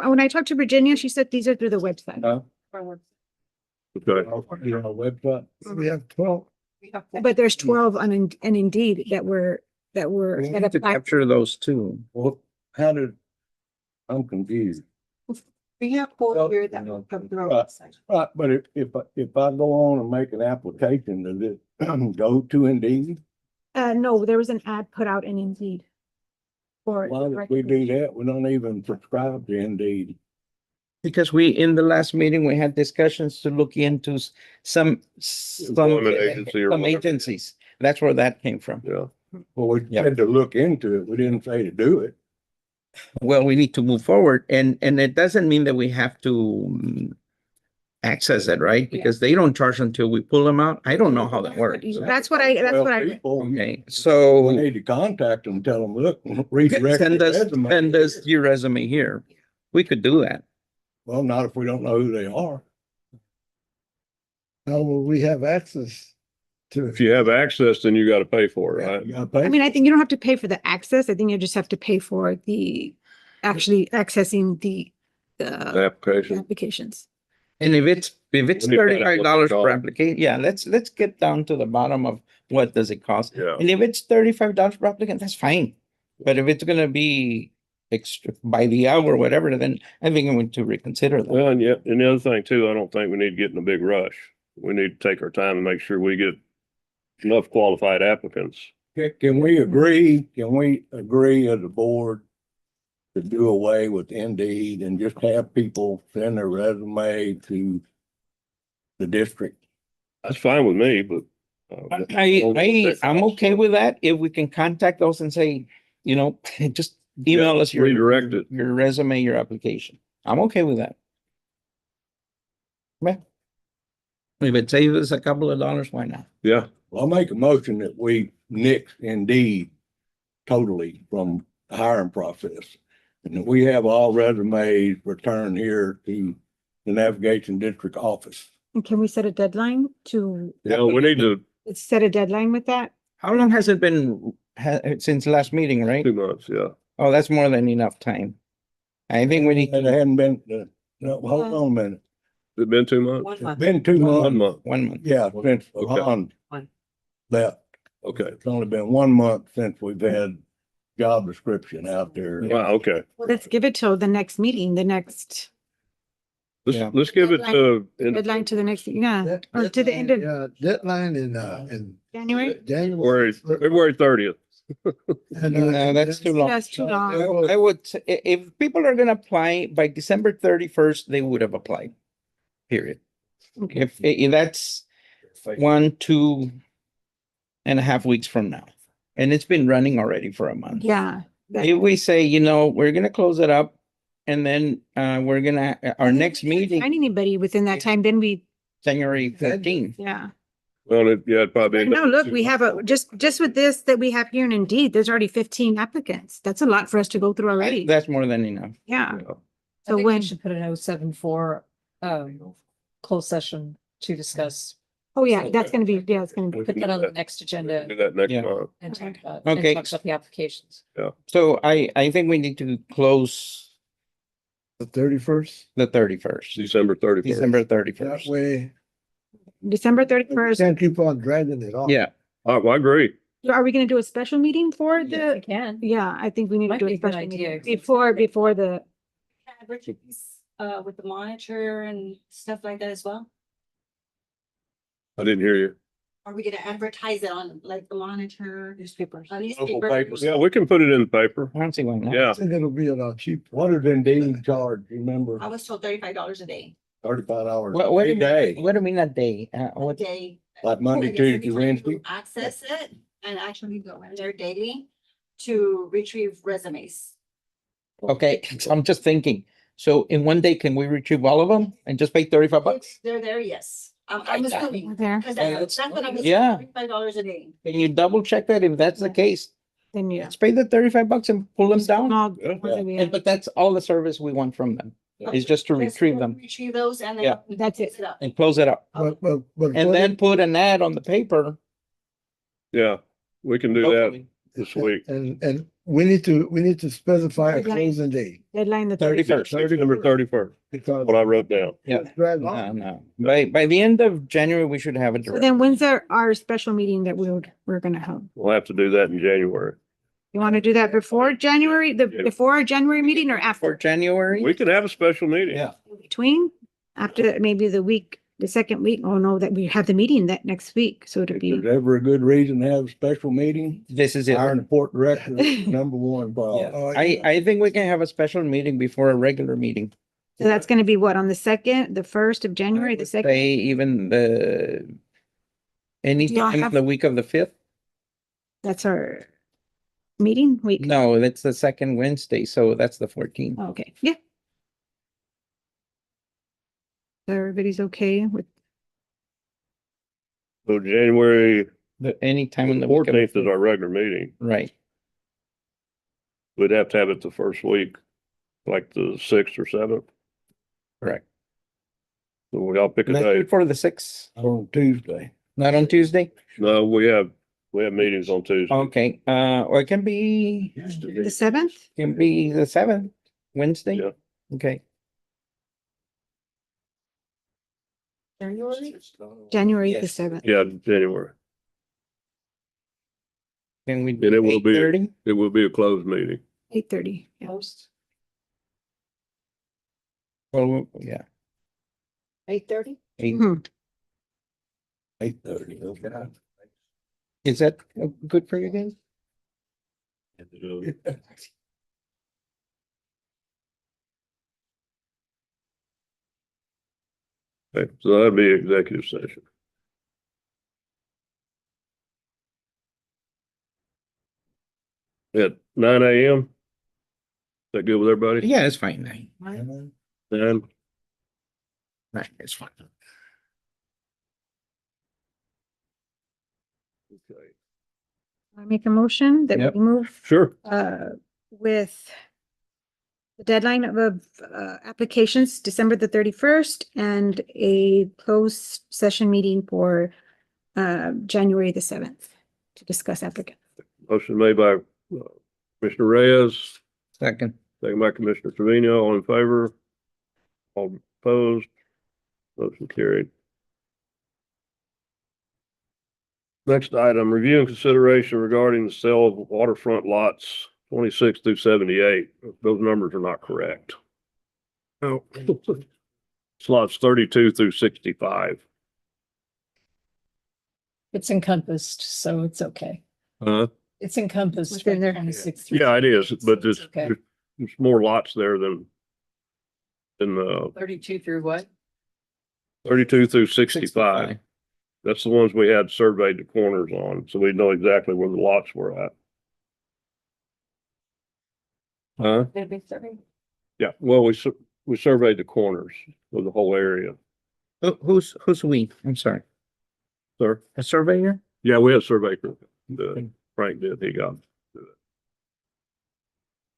when I talked to Virginia, she said these are through the website. Okay, Your website? we have 12. But there's 12 on an Indeed that were We that have to applied. capture those too. Well, I'm confused. We have Well, here that will come through. right. Right, but if I go on and make an application, does it go to Indeed? No, there was an ad put out in Indeed. For Why did we do that? We don't even subscribe to Indeed. Because in the last meeting, we had discussions to look into some Employment agency or whatever. agencies. That's where that came from. yeah. Well, we Yep. had to look into it. We didn't say to do it. Well, we need to move forward, and it doesn't mean that we have to access it, right? Because they don't charge until we pull them out. I don't know how that works. That's what I, People, Okay, we so need to contact them, tell them, look, redirect. send your us, resume. send us your resume here. We could do that. Well, not if we don't know who they are. How will we have access to If it? you have access, then you gotta pay for it, right? You gotta pay. I mean, I think you don't have to pay for the access. I think you just have to pay for the actually accessing the Application. applications. And if it's We need to find out $35 what per they application, yeah, let's get down to the bottom of what does it cost. Yeah. And if it's $35 per applicant, that's fine. But if it's gonna be extra by the hour or whatever, then I think I'm going to reconsider that. Well, and yeah, and the other thing too, I don't think we need to get in a big rush. We need to take our time and make sure we get enough qualified applicants. Can we agree as a board to do away with Indeed and just have people send their resume to the district? That's fine with me, but. I'm okay with that. If we can contact those and say, you know, just email us your redirect it. your resume, your application. I'm okay with that. Yeah. If it saves us a couple of dollars, why not? Yeah, Well, I'll make a motion that we nix Indeed totally from the hiring process. And that we have all resumes returned here to the navigation district office. And can we set a deadline to yeah, we need to, set a deadline with that? How long has it been since last meeting, right? 2 months, yeah. Oh, that's more than enough time. I think we need And it hadn't been, no, hold on a minute. Has it been 2 months? 1 It's month. been 2 1 months. month, 1 month. Yeah, since Okay. Ron One. left. okay. It's only been 1 month since we've had job description out there. Wow, okay. Let's give it till the next meeting, the next Yeah. Let's give it to. deadline to the next, yeah, That- or to the end of Yeah, deadline in January. January. February 30th. And, No, that's too long. That's too long. I would, say if people are gonna apply by December 31st, they would have applied. Period. Okay. If that's 1, 2.5 weeks from now, and it's been running already for a month. Yeah. If we say, you know, we're gonna close it up, and then we're gonna, our next Find meeting, anybody within that time, then we, January 15th. yeah. Well, it'd probably. No, look, we have just with this that we have here in Indeed, there's already 15 applicants. That's a lot for us to go through already. That's more than enough. Yeah. I So think when, we should put an 074 closed session to discuss. oh yeah, that's gonna be, yeah, it's gonna be, Put that on the next agenda Do that next Yeah. month. and talk about, Okay. and talk about the applications. So I think we need to close The 31st. the 31st, December 31st. December That 31st. way, December we 31st. can't keep on dragging it off. Yeah, I agree. Are we gonna do a special meeting for Yes, we the, can. yeah, I think we need to Might do be a a good special idea. meeting before the, With the monitor and stuff like that as well? I didn't hear you. Are we gonna advertise it on like the monitor? newspapers. Local papers. Yeah, we can put it in the paper. I don't see why not. Yeah. I think it'll be a lot cheaper. What does Indeed charge? You remember? I was told $35 a day. $35 What do a you day, mean, what do you mean a day? A What, day. like Monday, I guess Tuesday, every time Wednesday. you Access it and actually go in there daily to retrieve resumes. okay, so I'm just thinking, so in one day, can we retrieve all of them and just pay $35? If they're there, yes. I'm assuming. There, Because that's what I was. Yeah. $35 a day. Can you double check that if that's the case? then you. Let's pay the $35 and pull them down. All- Yeah. what do we And have? but that's all the service we want from them, is just to Just retrieve them Retrieve those and then. Yeah. That's it. fix up. and close it up. But. And then put an ad on the paper. Yeah, we can do that hopefully. this week. And we need to specify a closing date. Deadline the 31st. December 31st, Because. what I wrote down. Yeah. it's dragged No, on. no. By the end of January, we should have it. So direct. then when's our special meeting that we're gonna have? We'll have to do that in January. You want to do that before January, before our January meeting or For after? January? We can have a special meeting. Yeah. Between, after maybe the second week? Oh no, that we have the meeting that next week, so it'll If be. there's ever a good reason to have a special meeting, This is it. hiring a port director is number one Yeah. problem. Oh, I think we can have a special meeting before a regular meeting. So that's gonna be what, on the second, the 1st of January, the second? Say even any Y'all time have- the week of the 5th? That's our meeting week? No, that's the second Wednesday, so that's the 14th. Okay, yeah. So everybody's okay with, So January Anytime in the week. of the 14th is fifth. our regular meeting. Right. We'd have to have it the first week, like the 6th or 7th. Correct. So we all pick a Let's day. shoot for the 6th, On Tuesday. not on Tuesday? No, we have meetings on Tuesday. Okay, or it can be, the 7th? can be the 7th, Wednesday? Yeah. Okay, January the Yes. 7th. Yeah, January. can we And it do will be- 8:30? It will be a closed meeting. 8:30. Yeah. Post Well, yeah, 8:30? 8. Mhm. 8:30, okay. Is that good for you guys? Okay, so that'd be executive session. At 9 a.m. Is that good with everybody? Yeah, it's fine. Then, Right, it's fine. okay. I make a motion that Yep. we move Sure. with the deadline of applications, December the 31st, and a closed session meeting for January the 7th to discuss applicants. Motion made by Commissioner Reyes, Second. second by Commissioner Trevino. All in favor? All opposed? Motion carried. Next item, review and consideration regarding the sale of waterfront lots 26 through 78. Those numbers are not correct. No. Slots 32 through 65. It's encompassed, so it's okay. It's encompassed. Within by there. 26 through Yeah, it is, but It's there's, okay. there's more lots there than 32 through what? 32 through 65. That's the ones we had surveyed the corners on, so we know exactly where the lots were at. Did we survey? Yeah, well, we surveyed the corners of the whole area, Who's we? I'm sorry. sir. A surveyor? Yeah, we had survey crew. Frank did, he got. to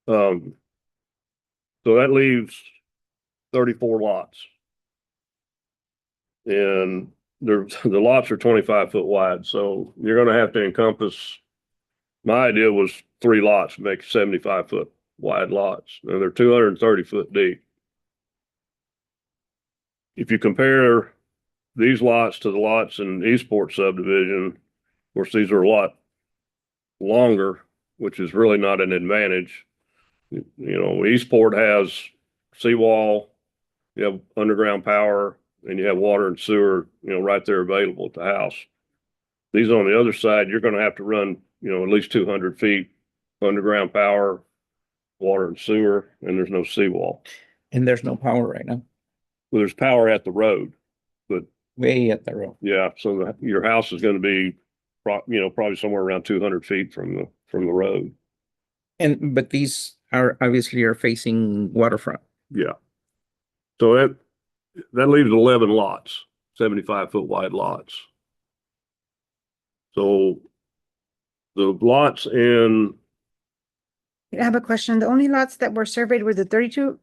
it. So that leaves 34 lots. And the lots are 25-foot wide, so you're gonna have to encompass. My idea was 3 lots, make 75-foot wide lots, and they're 230-foot deep. If you compare these lots to the lots in Eastport subdivision, of course, these are a lot longer, which is really not an advantage. You know, Eastport has seawall, you have underground power, and you have water and sewer, you know, right there available at the house. These on the other side, you're gonna have to run, you know, at least 200 feet underground power, water and sewer, and there's no seawall. And there's no power right now, Well, there's power at the road, way at the road. yeah, so your house is gonna be probably somewhere around 200 feet from the road. But these are obviously facing waterfront. Yeah. So that leaves 11 lots, 75-foot wide lots. So the lots in, I have a question. The only lots that were surveyed were the 32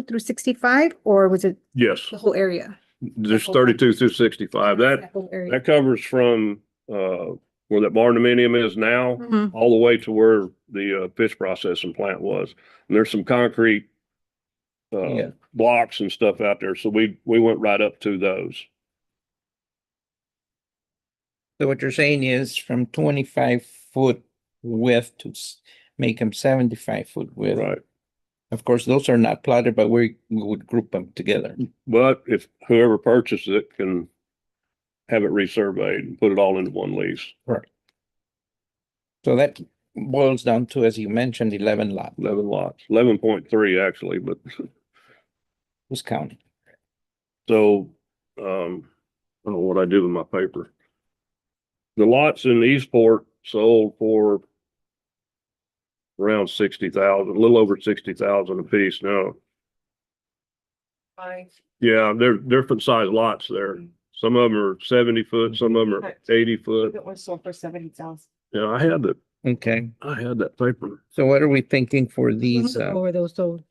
through 65, or was it yes, the whole area? there's 32 through 65. That whole area. that covers from where that barn dominium is now Mhm. all the way to where the fish processing plant was. And there's some concrete Yeah. blocks and stuff out there. So we went right up to those. So what you're saying is from 25-foot width to make them 75-foot width. Right. Of course, those are not plotted, but we would group them together. But if whoever purchases it can have it resurveyed and put it all into one lease, So that boils down to, as you mentioned, 11 lots. 11 lots, 11.3 actually, but Who's counting? so, I don't know what I do with my paper. The lots in Eastport sold for around 60,000, a little over 60,000 a piece. Now, Yeah, they're different size lots there. Some of them are 70 foot, some of them are 80 foot. It was sold for 70,000. Yeah, I had that paper. So what are we thinking for these? What were those sold?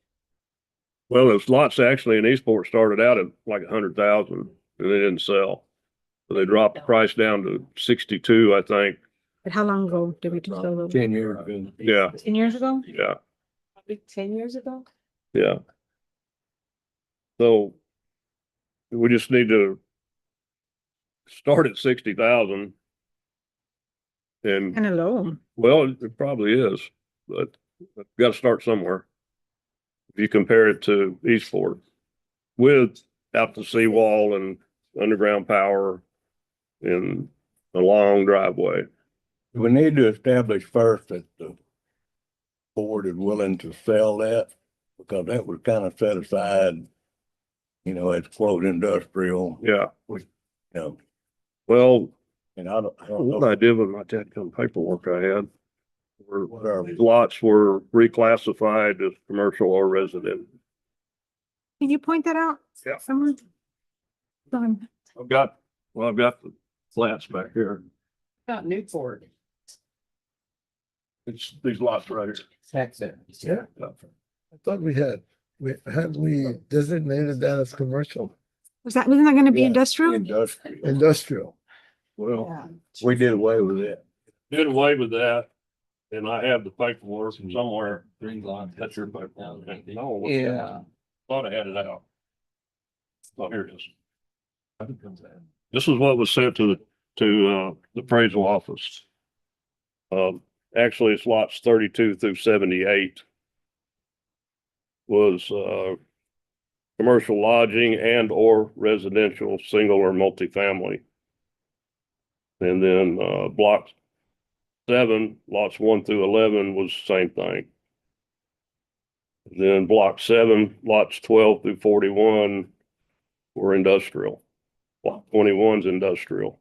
Well, those lots actually in Eastport started out at like 100,000 and they didn't sell. So they dropped the price down to 62, I think. But how long ago did we sell those? 10 years ago. Yeah, 10 years ago? yeah, Probably 10 years ago. yeah. So we just need to start at 60,000. And Kind of low. well, it probably is, but we've got to start somewhere. If you compare it to Eastport with out the seawall and underground power and a long driveway. We need to establish first that the board is willing to sell that, because that was kind of set aside, you know, as quote industrial, Yeah, you know, well, and I don't what know. I did with my Tedcom paperwork I had, were What are we? lots were reclassified as commercial or resident. Can you point that out? Yeah. Someone? Someone. I've got the flats back here. About Newport. It's these lots right here. Tax there. Yeah. I thought we designated that as commercial, Wasn't that gonna be Yeah. industrial? Industrial. industrial. Well, We did away with it. did away with that. And I have the paperwork somewhere. That's your paper. No, what's that? Yeah. Thought I had it out. Oh, here it is. This is what was sent to the appraisal office. Actually, it's lots 32 through 78. Was, commercial lodging and or residential, single or multifamily. And then, block 7, lots 1 through 11 was the same thing. Then block 7, lots 12 through 41 were industrial. Block 21's industrial.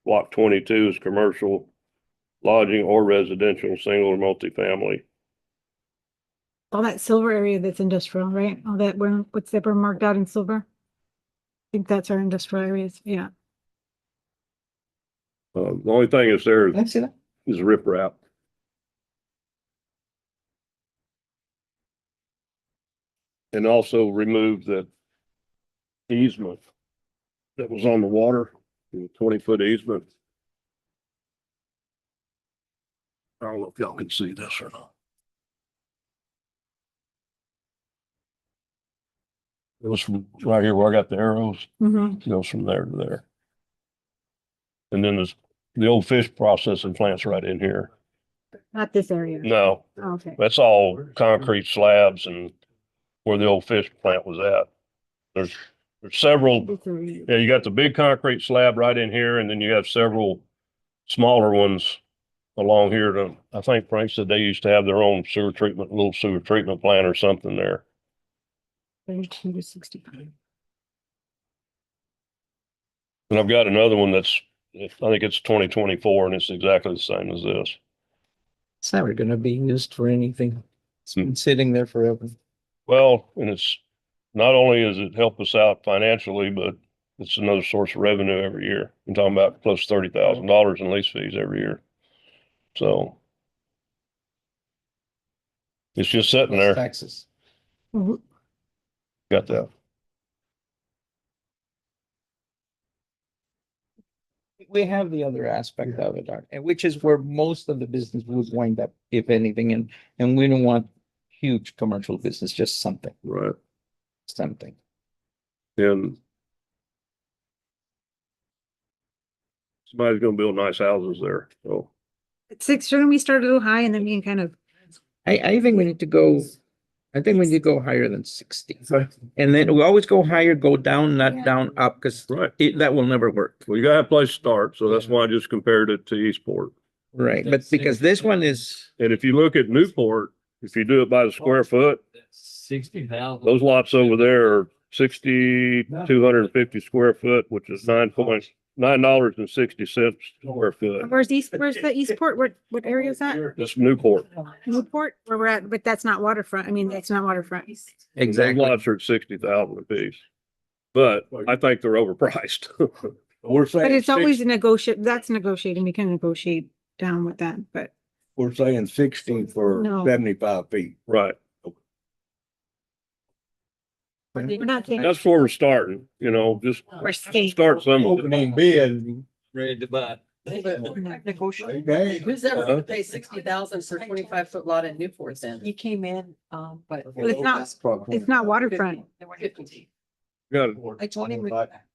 Block 22 is commercial, lodging or residential, single or multifamily. All that silver area that's industrial, right? All that, what's that, we're marked out in silver? I think that's our industrial areas, yeah. The only thing is there Let's see that. is riprap. And also remove the easement that was on the water, the 20-foot easement. I don't know if y'all can see this or not. It was from right here where I got the arrows, Mm-hmm. goes from there to there. And then there's the old fish processing plant's right in here. Not this area. No, Oh, okay. that's all concrete slabs and where the old fish plant was at. There's several, This area. yeah, you got the big concrete slab right in here, and then you have several smaller ones along here. I think Frank said they used to have their own little sewer treatment plant or something there. 32 to 65. And I've got another one that's, I think it's 2024, and it's exactly the same as this. It's never gonna be used for anything. It's been sitting there forever. Well, and it's not only does it help us out financially, but it's another source of revenue every year. I'm talking about close to $30,000 in lease fees every year. So it's just sitting there. Taxes. Mhm. Got that. We have the other aspect of it, and which is where most of the business would wind up, if anything, and we don't want huge commercial business, just something. Right. Something. And somebody's gonna build nice houses there, so. At 6, shouldn't we start a little high and then we can kind of, I think we need to go, I think we need to go higher than 60. And then we always go higher, go down, not down, up, because Right. that will never work. Well, you gotta have a place to start, so that's why I just compared it to Eastport. Right, but because this one is, And if you look at Newport, if you do it by the square foot, 60,000. those lots over there are 6,250 square foot, which is $9.60 square foot. Where's the Eastport? What area is that? This Newport. Newport, where we're at, but that's not waterfront. I mean, that's not waterfront. Those Exactly. lots are at 60,000 apiece. But I think they're overpriced. We're saying. But it's always six- a negotiate, that's negotiating. We can negotiate down with that, but We're saying 60 for No. 75 feet. Right. we're not taking, That's where we're starting, just we're staying. start somewhere. Opening bid, ready to buy. Negotiate. Okay. Who's ever gonna pay 60,000 for a 25-foot lot in Newport then? He came in, But. It's not waterfront. Got it. I told him.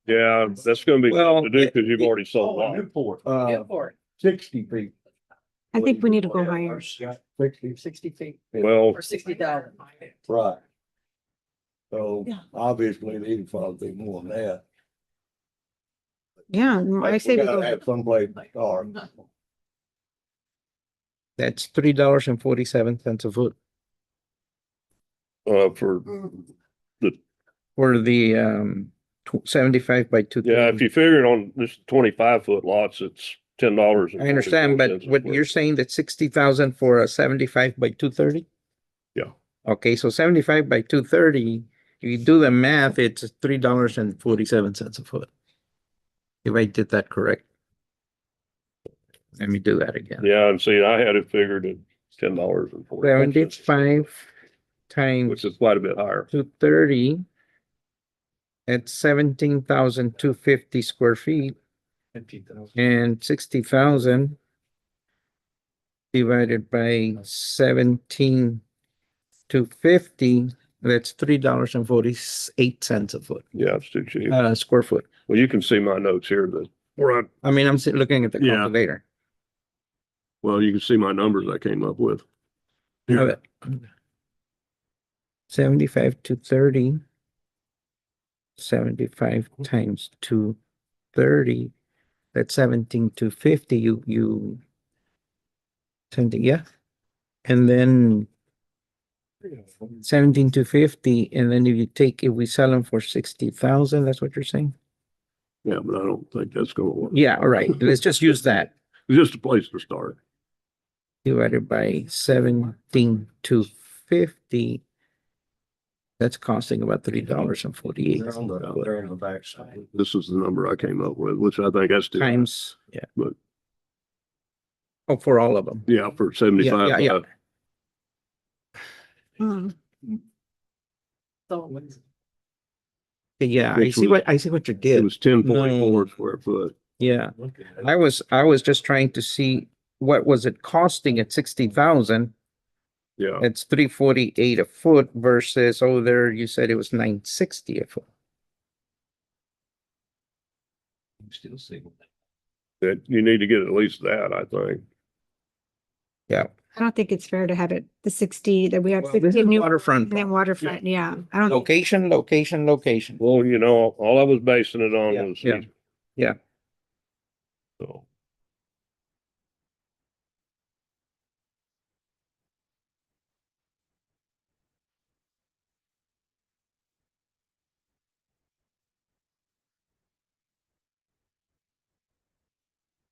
Yeah, that's gonna be Well, tough to do because you've already sold one. Newport, Newport, 60 feet. I think we need to go higher. 60, 60 feet Well, or 60,000. right. So Yeah. obviously these probably be more than that. Yeah, I say we gotta go. have someplace to start. That's $3.47 a foot for, for the 75 by 2. yeah, if you figure it on this 25-foot lots, it's $10. I understand, but what you're saying that 60,000 for a 75 by 230? Yeah. Okay, so 75 by 230, if you do the math, it's $3.47 a foot. If I did that correct. Let me do that again. Yeah, and see, I had it figured at $10.40. 75 times Which is quite a bit higher. 230. At 17,250 square feet and 60,000 divided by 17,250, that's $3.48 a foot, Yeah, it's too cheap. square foot. Well, you can see my notes here that, I mean, I'm looking at the Yeah. calculator. well, you can see my numbers I came up with. Have it. 75 to 30. 75 times 230, that's 17,250. You 70, yeah. And then 17,250, and then if we sell them for 60,000, that's what you're saying? Yeah, but I don't think that's gonna work. Yeah, all right. Let's just use that. It's just a place to start. Divided by 17,250. That's costing about $3.48 They're on the backside. This is the number I came up with, which I think that's too. times, yeah. But- Oh, for all of them. Yeah, for 75. Yeah, yeah. Hmm. So. Yeah, I Which see was- what you It did. was 10.4 square foot. Yeah, I was just trying to see what was it costing at 60,000. Yeah, It's 348 a foot versus, there you said it was 960 a foot. that you need to get at least that, I think. Yeah. I don't think it's fair to have it, the 60 that we have Well, this 60 is new, waterfront. and then waterfront, yeah. I don't, think- Location, location, location. Well, all I was basing it on Yeah, was. yeah, yeah. So.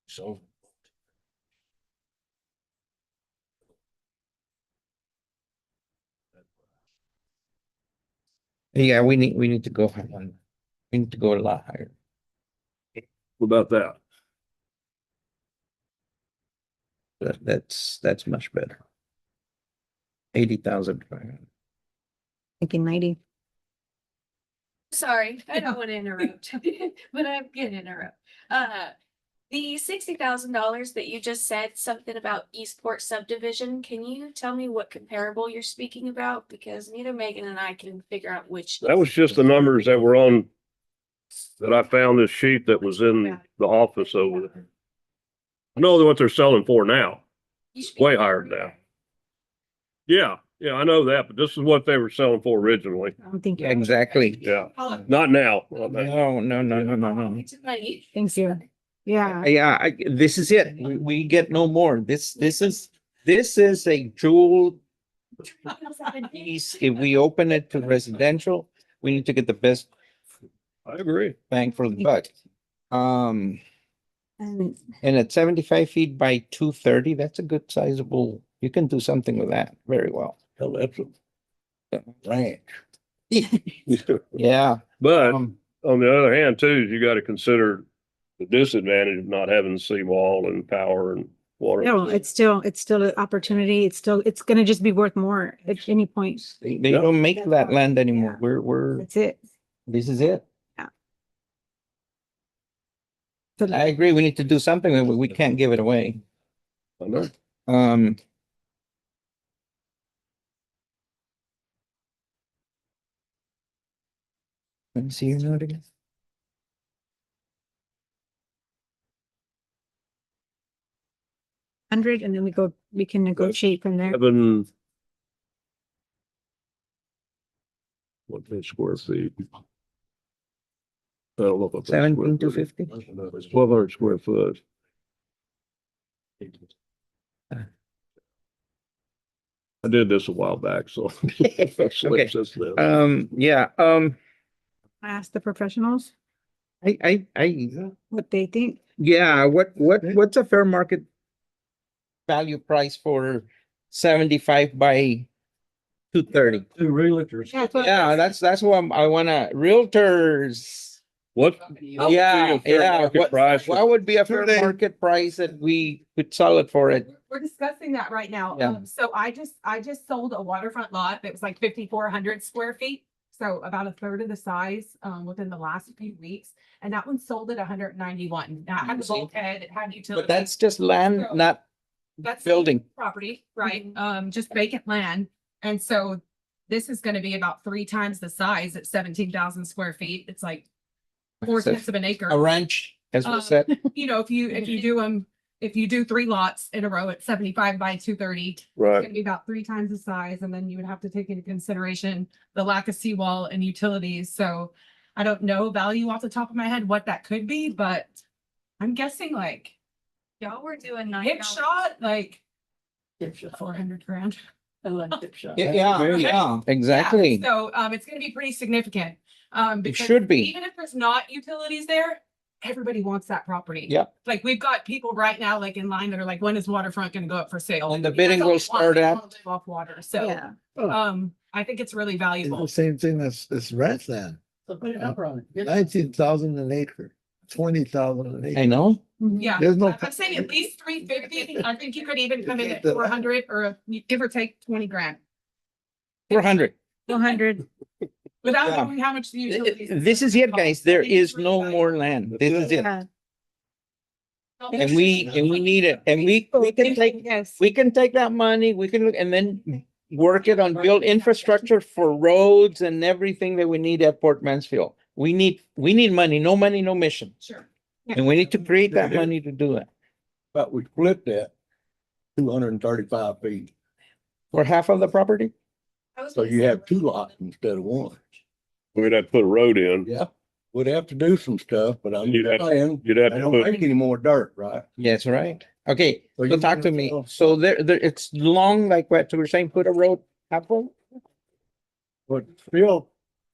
So. Yeah, we need to go higher. We need to go a lot higher. What about that? That's much better. 80,000. thinking 90. Sorry, I don't want to interrupt, but I'm gonna interrupt. The $60,000 that you just said, something about Eastport subdivision, can you tell me what comparable you're speaking about? Because neither Megan and I can figure out which. That was just the numbers that were on, that I found this sheet that was in the office over there. I know what they're selling for now. Way higher than that. Yeah, I know that, but this is what they were selling for originally. I don't think. Yeah, exactly. Yeah, not now. No. Thanks, you. Yeah. Yeah, this is it. We get no more. This is a jewel piece. If we open it to residential, we need to get the best I agree. bang for the buck. Um, And and at 75 feet by 230, that's a good sizable, you can do something with that very well. Hell, that's a ranch. Yeah. But Um, on the other hand, too, you got to consider the disadvantage of not having seawall and power and water. no, it's still an opportunity. It's gonna just be worth more at any point. they Yep. don't make that land anymore. We're, That's it. this is it. So I agree. We need to do something. We can't give it away. I know. Um, let me see your note again. hundred, and then we can negotiate from there. Seven. What's the square feet? I don't know if. 17,250? 1,200 square foot. I did this a while back, so. Okay. Yeah, I asked the professionals I, what they think. yeah, what's a fair market value price for 75 by 230? Two realtors. Yeah, that's what I wanna, realtors. What? Yeah, yeah. Market price. What would be a fair 280. market price that we could sell it for it? We're discussing that right now. Yeah. So I just sold a waterfront lot that was like 5,400 square feet. So about a third of the size, within the last few weeks. And that one sold at 191. Now I had the bulkhead, it had utilities. But that's just land, not That's building. property, right? Just vacant land. And so this is gonna be about 3 times the size at 17,000 square feet. It's like 4/10 of an acre. A ranch, as we said. You know, if you do them, if you do 3 lots in a row at 75 by 230, it's Right. gonna be about 3 times the size, and then you would have to take into consideration the lack of seawall and utilities. So I don't know value off the top of my head what that could be, but I'm guessing like Y'all were doing hip $9. shot, like 400 grand. Yeah, exactly. Yeah, so it's gonna be pretty significant. Because should be. even if there's not utilities there, everybody wants that property. Yep. Like we've got people right now like in line that are like, when is waterfront gonna go up for sale? And the Because bidding they will want- start they at- wanna live off water. So Yeah. I think it's really It's valuable. the same thing as ranch land, So put a number on it. 19,000 an acre, 20,000 an acre. I know. Yeah. There's no. I'm saying at least 350. I think you could even come in at 400 or give or take 20 grand 400. 400. without Yeah. knowing how much the utilities. This is it, guys. There is no more land. This is it. Yeah. And we need it. And we can take, Yes. we can take that money, we can look and then work it on build infrastructure for roads and everything that we need at Port Mansfield. We need money, no mission. Sure. And we need to create that money to do it. But we split that 235 feet. For half of the property? So you have 2 lots instead of 1. We'd have to put a road in. Yeah, we'd have to do some stuff, but I'm You'd have- saying, You'd I have to don't put, make any more dirt, right? Yes, right. Okay, So so you talk to wanna me. tell- So there, it's long, like what you were saying, put a road up on? But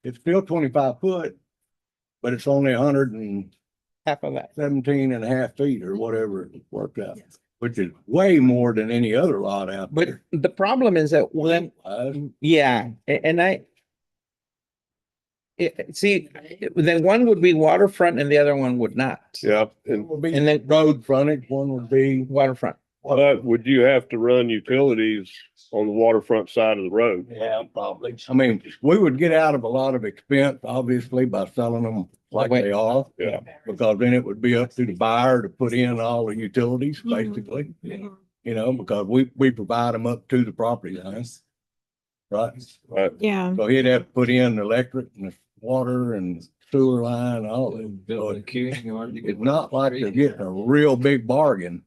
it's still 25 foot, but it's only 117 Half of that. and a half feet or whatever it worked out, which is way more than any other lot out But there. the problem is that when, yeah, and see, then one would be waterfront and the other one would not. yeah, It would be And then road frontage, one would be. waterfront. but would you have to run utilities on the waterfront side of the road? Yeah, probably. I mean, we would get out of a lot of expense, obviously, by selling them like Wait. they are. Yeah. Because then it would be up to the buyer to put in all the utilities, Mhm. basically. You know, because we provide them up to the property line. Right? Right. Yeah. So he'd have to put in the electric and the water and sewer line, all of it. So it's not like they're getting a real big bargain.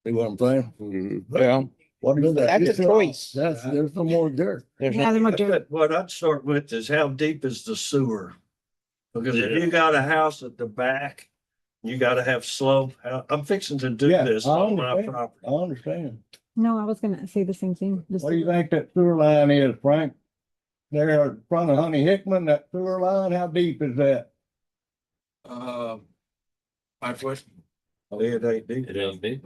See what I'm saying? Mhm. Well, What is that? that's a choice. There's no more dirt. There's Yeah, no, they're more dirt. What I'd start with is how deep is the sewer? Because if you got a house at the back, you gotta have slope. I'm fixing to do Yeah, this I on my understand. property. I understand. No, I was gonna say the same thing. What do you think that sewer line is, Frank? There in front of Honey Hickman, that sewer line, how deep is that? My question. It ain't deep. It ain't big.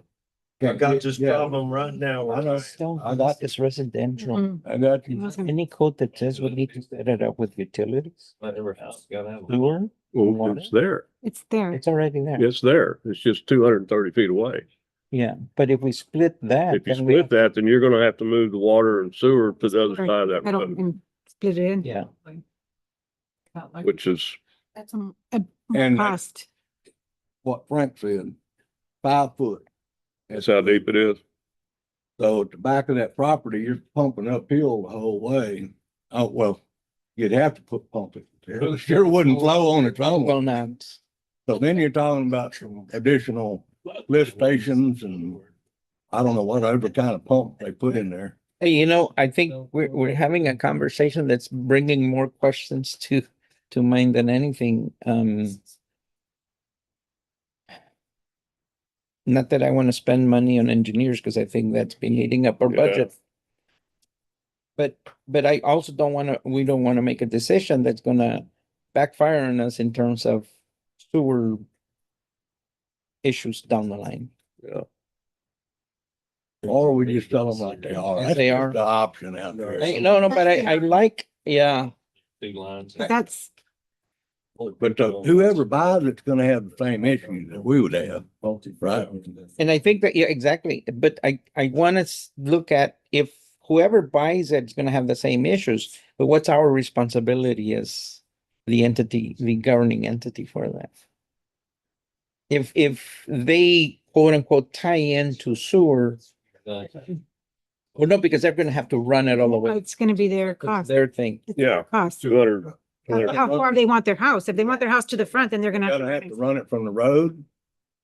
I got this Yeah. problem right now. I know. Still, I got this residential. Mm, I got it you. wasn't- Any code that says we need to set it up with utilities, Not every house gotta have. one. sewer, Well, it's there. It's there. it's already there. It's there. It's just 230 feet away. Yeah, but if we split that. If you then we split have- that, then you're gonna have to move the water and sewer to the other Right. side of that Metal road, and split it in. Yeah, which is, That's a And- cost. What Frank said, 5 foot. that's how deep it is. So at the back of that property, you're pumping uphill the whole way. Oh, well, you'd have to pump it. It sure wouldn't flow on its well, own. not. So then you're talking about some additional lift stations and I don't know whatever kind of pump they put in there. Hey, I think we're having a conversation that's bringing more questions to mind than anything. Not that I want to spend money on engineers because I think that's been eating up our Yeah. budget. But I also we don't want to make a decision that's gonna backfire on us in terms of sewer issues down the line. Yeah. Or we just tell them like they are. As That's they just are. the option out there. No, but I like, yeah. Big lines. But that's, But whoever buys it's gonna have the same issue that we would have, right? And I think that, yeah, exactly. But I want to look at if whoever buys it's going to have the same issues, but what's our responsibility as the entity, the governing entity for that? If they quote unquote tie into sewer, well, no, because they're going to have to run it all the way. it's gonna be their It's cost. their thing. It's Yeah. their Cost. 200. How far they want their house. If they want their house to the front, then they're gonna. Gotta have to run it from the road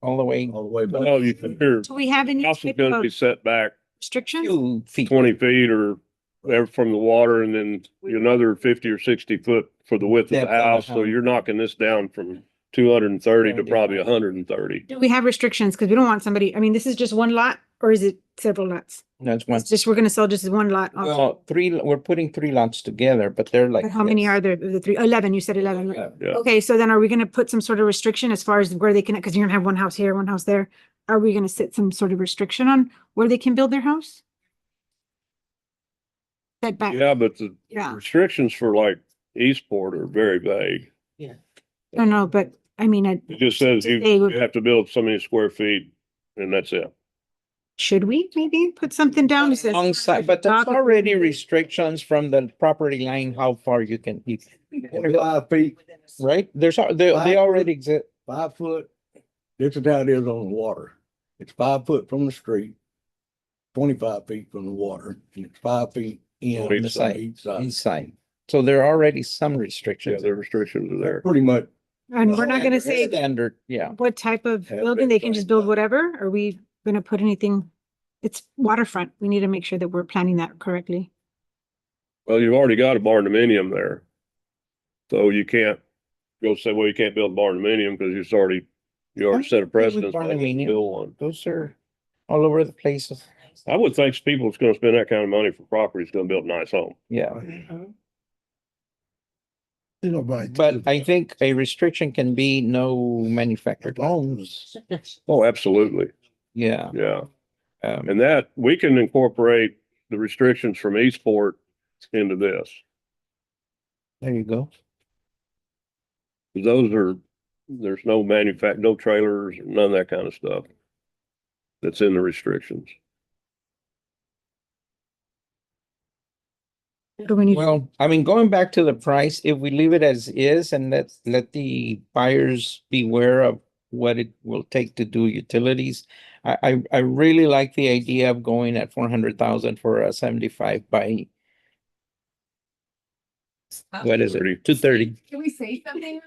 All the way all the way back. Well, you can hear, Do we have any house is type gonna be of set back restrictions? 2 feet. 20 feet or whatever from the water and then another 50 or 60 foot for the width of Depth the of the house. So house. you're knocking this down from 230 to probably 75. 130. Do we have restrictions? Cause we don't want somebody, I mean, this is just one lot or is it several lots? That's one. It's just, we're gonna sell just one lot. off. Well, we're putting 3 lots together, but they're like. But how many this. are there? The three, 11, you said 11. Right? Yeah. Okay, so then are we gonna put some sort of restriction as far as where they can, because you're gonna have one house here, one house there. Are we gonna set some sort of restriction on where they can build their house? Setback, Yeah, but the yeah, restrictions for like Eastport are very vague. no, no, but I mean, It just says you They would- you have to build so many square feet and that's it. should we maybe put something down? that says- Alongside, but there's Dock- already restrictions from the property line, how far you can, 5 feet, right? They already exist. 5 foot. This is how it is on the water. It's 5 foot from the street, 25 feet from the water, and it's 5 feet in On each on side. each side. Inside. So there are already some Yeah, restrictions. the restrictions are there. Pretty much. And we're not gonna say Standard, yeah. what type of Have building, it they can just build signed. whatever? Are we gonna put anything? It's waterfront. We need to make sure that we're planning that correctly. Well, you've already got a barn dominium there. So you can't go say, well, you can't build barn dominium because you already set a precedent. barndominium? Build one. Those are all over the place. I would think people that's gonna spend that kind of money for property is gonna build a nice home. Yeah. Nobody. But I think a restriction can be no manufactured homes. Oh, absolutely. Yeah. Yeah. Um, And that, we can incorporate the restrictions from Eastport into this. there you go. There's no no trailers, none of that kind of stuff. That's in the restrictions. What do we need? Well, I mean, going back to the price, if we leave it as is and let the buyers beware of what it will take to do utilities. I really like the idea of going at 400,000 for a 75 by, what is it? 230. Can we say something?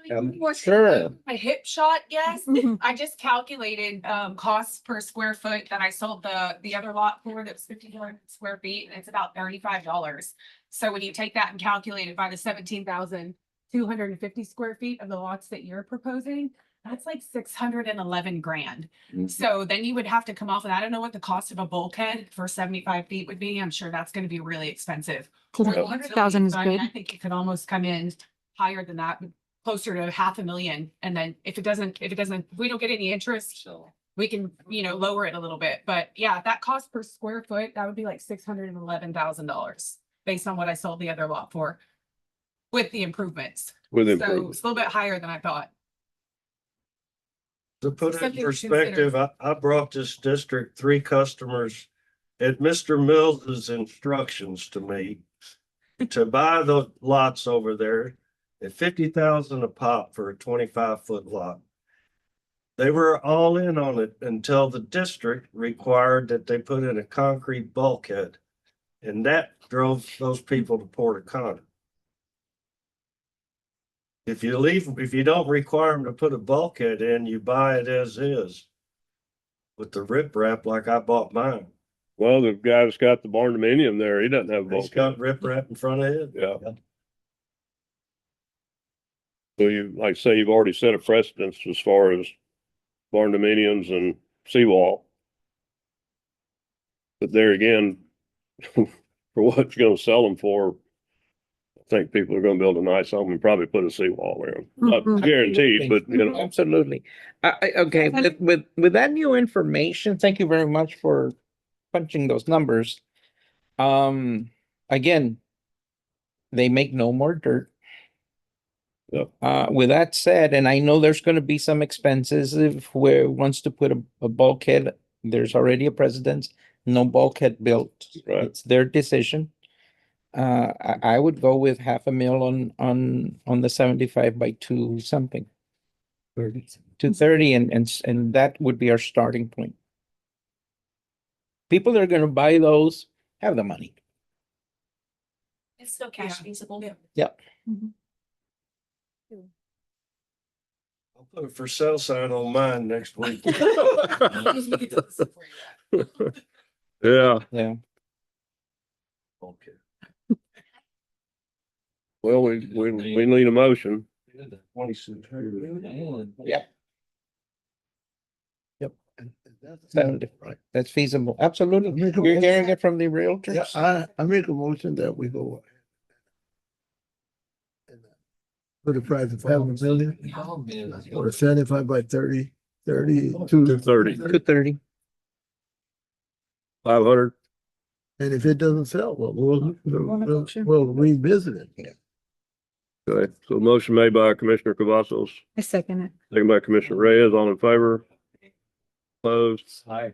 Sure. My hip shot guess. Mhm. I just calculated costs per square foot that I sold the other lot for, that's 1,500 square feet, and it's about $35. So when you take that and calculate it by the 17,250 square feet of the lots that you're proposing, that's like 611 grand. Mhm. So then you would have to come off of that. I don't know what the cost of a bulkhead for 75 feet would be. I'm sure that's gonna be really expensive. So Or the the 100,000 is utilities, I mean, good. I think it could almost come in higher than that, closer to 500,000. And then if we don't get any interest, we can, lower it a little bit. But yeah, that cost per square foot, that would be like $611,000 based on what I sold the other lot for with the improvements. With So improvements. it's a little bit higher than I thought. To put it in Something to perspective, I brought this district 3 customers at Mr. Mills's instructions to me to buy the lots over there at 50,000 a pop for a 25-foot lot. They were all in on it until the district required that they put in a concrete bulkhead. And that drove those people to Port O'Connor. If you don't require them to put a bulkhead in, you buy it as is. With the riprap like I bought mine. Well, the guy that's got the barn dominium there, he doesn't have a He's bulkhead. got riprap in front of it. Yeah. So you, like say, you've already set a precedence as far as barn dominiums and seawall. But there again, for what you're gonna sell them for, I think people are gonna build a nice home and probably put a seawall there. Not Mhm. guaranteed, but you know, Absolutely. Okay, with that new information, thank you very much for punching those numbers. Again, they make no more dirt. Yep. With that said, and I know there's gonna be some expenses if where wants to put a bulkhead, there's already a precedence, no bulkhead built. Right. It's their decision. I would go with $500,000 on the 75 by 2 something. 230 and that would be our starting point. People that are gonna buy those have the money. It's still cash feasible. Yep. I'll put a for sale sign on mine next week. yeah. Yeah. Okay. Well, we need a motion. Yep. That's feasible. Absolutely. You're hearing it from the Yeah, realtors? I make a motion that we go. For the price of $500,000 or 75 by 30, 32. 230. 230. 500. And if it doesn't sell, well, we'll revisit it. Okay, so motion made by Commissioner Cavazos, I second it. second by Commissioner Reyes, all in favor? Opposed? Aye.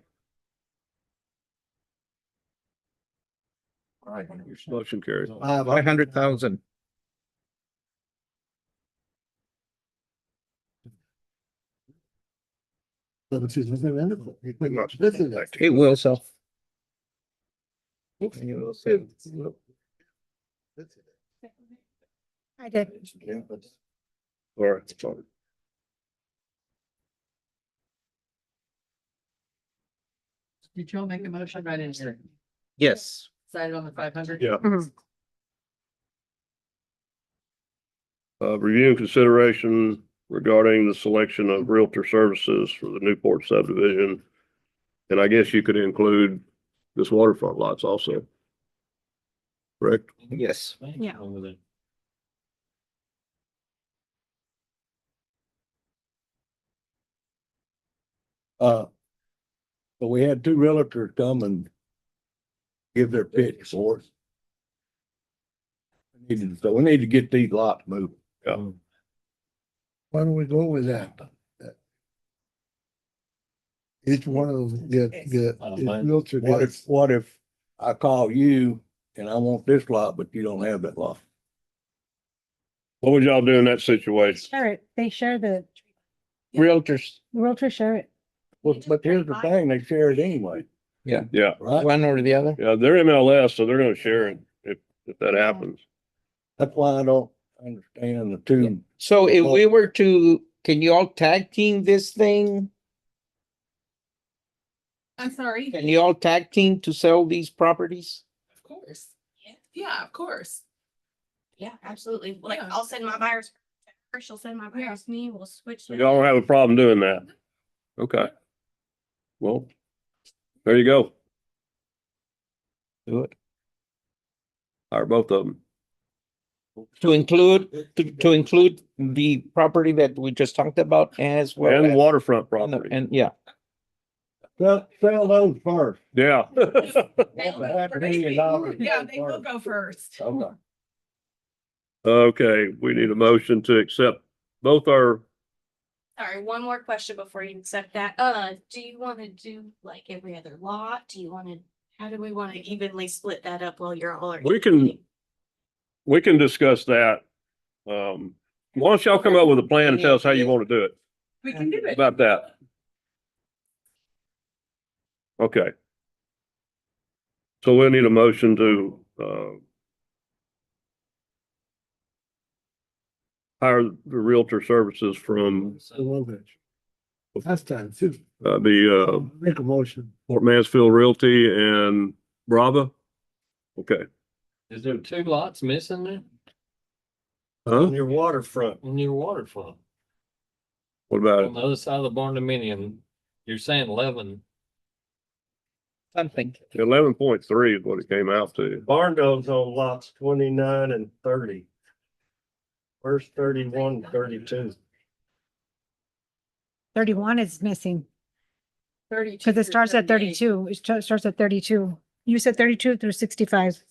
Motion carries. 500,000. It will sell. I did. All right, sorry. Did y'all make a motion right in here? Yes. Decided on the 500? Yeah. Mhm. Review and consideration regarding the selection of realtor services for the Newport subdivision. And I guess you could include this waterfront lots also. Correct? Yes. Yeah. So we had 2 realtors come and give their pitch for us. So we need to get these lots moving. Yeah. Why don't we go with that? Each one of them get realtor What if I call you and I want this lot, but you don't have that lot? What would y'all do in that situation? Share it. They share the Realtors, realtors share it. Well, but here's the thing, they share it anyway, Yeah, right? one or the other. yeah, they're MLS, so they're gonna share it if that happens. That's why I don't understand the 2. So if we were to, can you all tag team this thing? I'm sorry. Can you all tag team to sell these properties? Of course. Yeah, of course. Yeah, absolutely. Like Yeah. I'll send my buyers, to her, she'll send my buyers to me, we'll switch. So y'all don't have a problem doing that? Okay. Well, there you go. Do it. Hire both of them. To include the property that we just talked about as well. And as- waterfront and the- property. And yeah, Sell those first. Yeah. Yeah, they will go first. Okay. Okay, we need a motion to accept both our, Sorry, one more question before you accept that. Do you want to do like every other lot? Do you want to, how do we want to evenly split that up while you're all? we can discuss that. Why don't y'all come up with a plan and tell us how you want to do it? We can do it. About that. Okay. So we'll need a motion to, hire the Realtor services from, Last time too. Make a motion. Fort Mansfield Realty and Brava. Okay. Is there 2 lots missing there Huh? On your waterfront. on your waterfront? What about On it? the other side of the barn dominium, you're saying 11. something. 11.3 is what it came out to. Barndo's on lots 29 and 30. Where's 31, 32? 31 is missing, 32 because it starts at 38. 32. Starts at 32. You said 32 through 65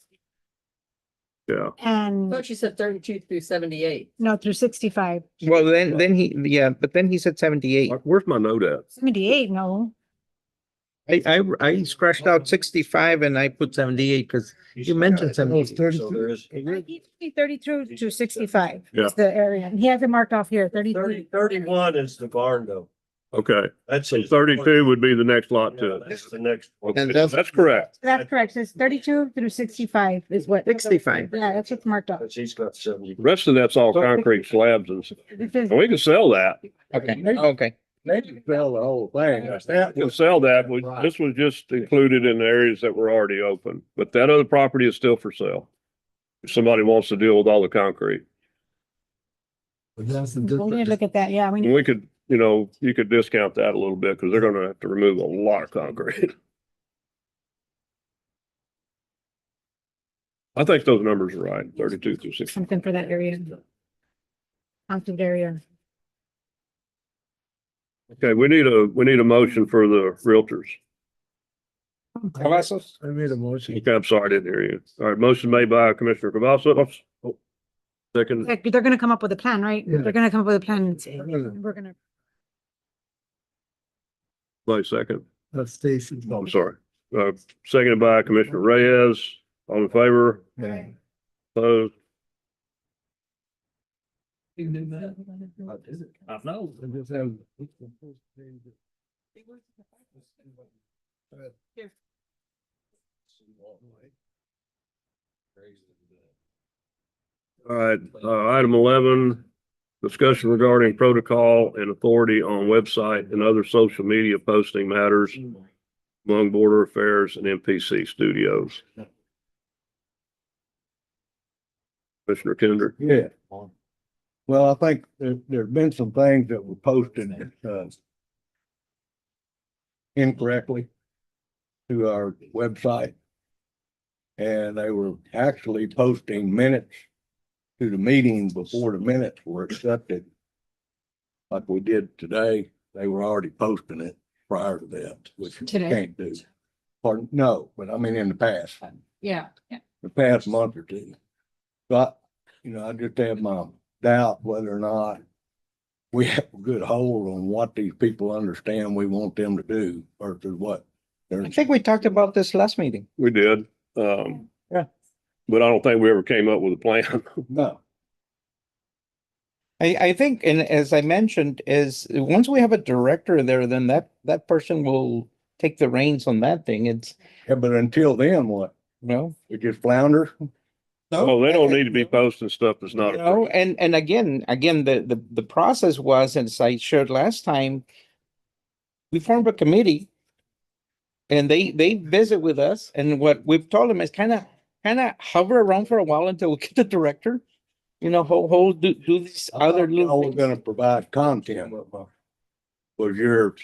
Yeah. I and thought you said 32 through 78. no, through 65. Well, then he said 78. Where's my note at? 78, no. I scratched out 65 and I put 78 because you mentioned So 78. there is 32 to 65 Yeah. is the area. And he has it marked off here, 30, 33. 31 is the Barndo. Okay. That's So it. 32 would be the next lot Yeah, to it. that's the next. Okay, And that's- that's correct. That's correct. It's 32 through 65 is what. 65. Yeah, that's what's marked off. But she's got 70. The rest of that's all concrete slabs and This is- we can sell that. Okay. They can sell the whole thing. We'll sell that. This was just included in the areas that were already open, but that other property is still for sale. If somebody wants to deal with all the concrete, But that's the We need to difference. look at that. Yeah, and we could, you could discount that a little bit because they're gonna have to remove a lot of concrete. I think those numbers are right, 32 through 60. something for that area. Conflict area. Okay, we need a motion for the realtors. Cavazos? I made a motion. Okay, I'm sorry, I didn't hear you. All right, motion made by Commissioner Cavazos. Second, They're gonna come up with a plan, right? Yeah. They're gonna come up with a plan. We're gonna. by second. That's Stacy. Oh, I'm sorry. Seconded by Commissioner Reyes. All in favor? Yeah. Opposed? I know. I just have- All right, item 11, discussion regarding protocol and authority on website and other social media posting matters among Border Affairs and MPC Studios. Commissioner Kendrick. Yeah. Well, I think there's been some things that were posted, incorrectly to our website. And they were actually posting minutes to the meeting before the minutes were accepted. Like we did today, they were already posting it prior to that, which you Today? can't do. Pardon, no, but I mean in the past, Yeah. the past month or two. But, I just have my doubt whether or not we have a good hold on what these people understand we want them to do versus what. I think we talked about this last meeting. We did. Yeah. But I don't think we ever came up with a plan. No, I think, and as I mentioned, is once we have a director there, then that person will take the reins on that thing. It's, yeah, but until then, what? We just flounder? Oh, they don't need to be posting stuff that's not. and again, the process was, as I shared last time, we formed a committee and they visit with us, and what we've told them is kind of hover around for a while until we get the director, do these other How little we're things. gonna provide content. Was your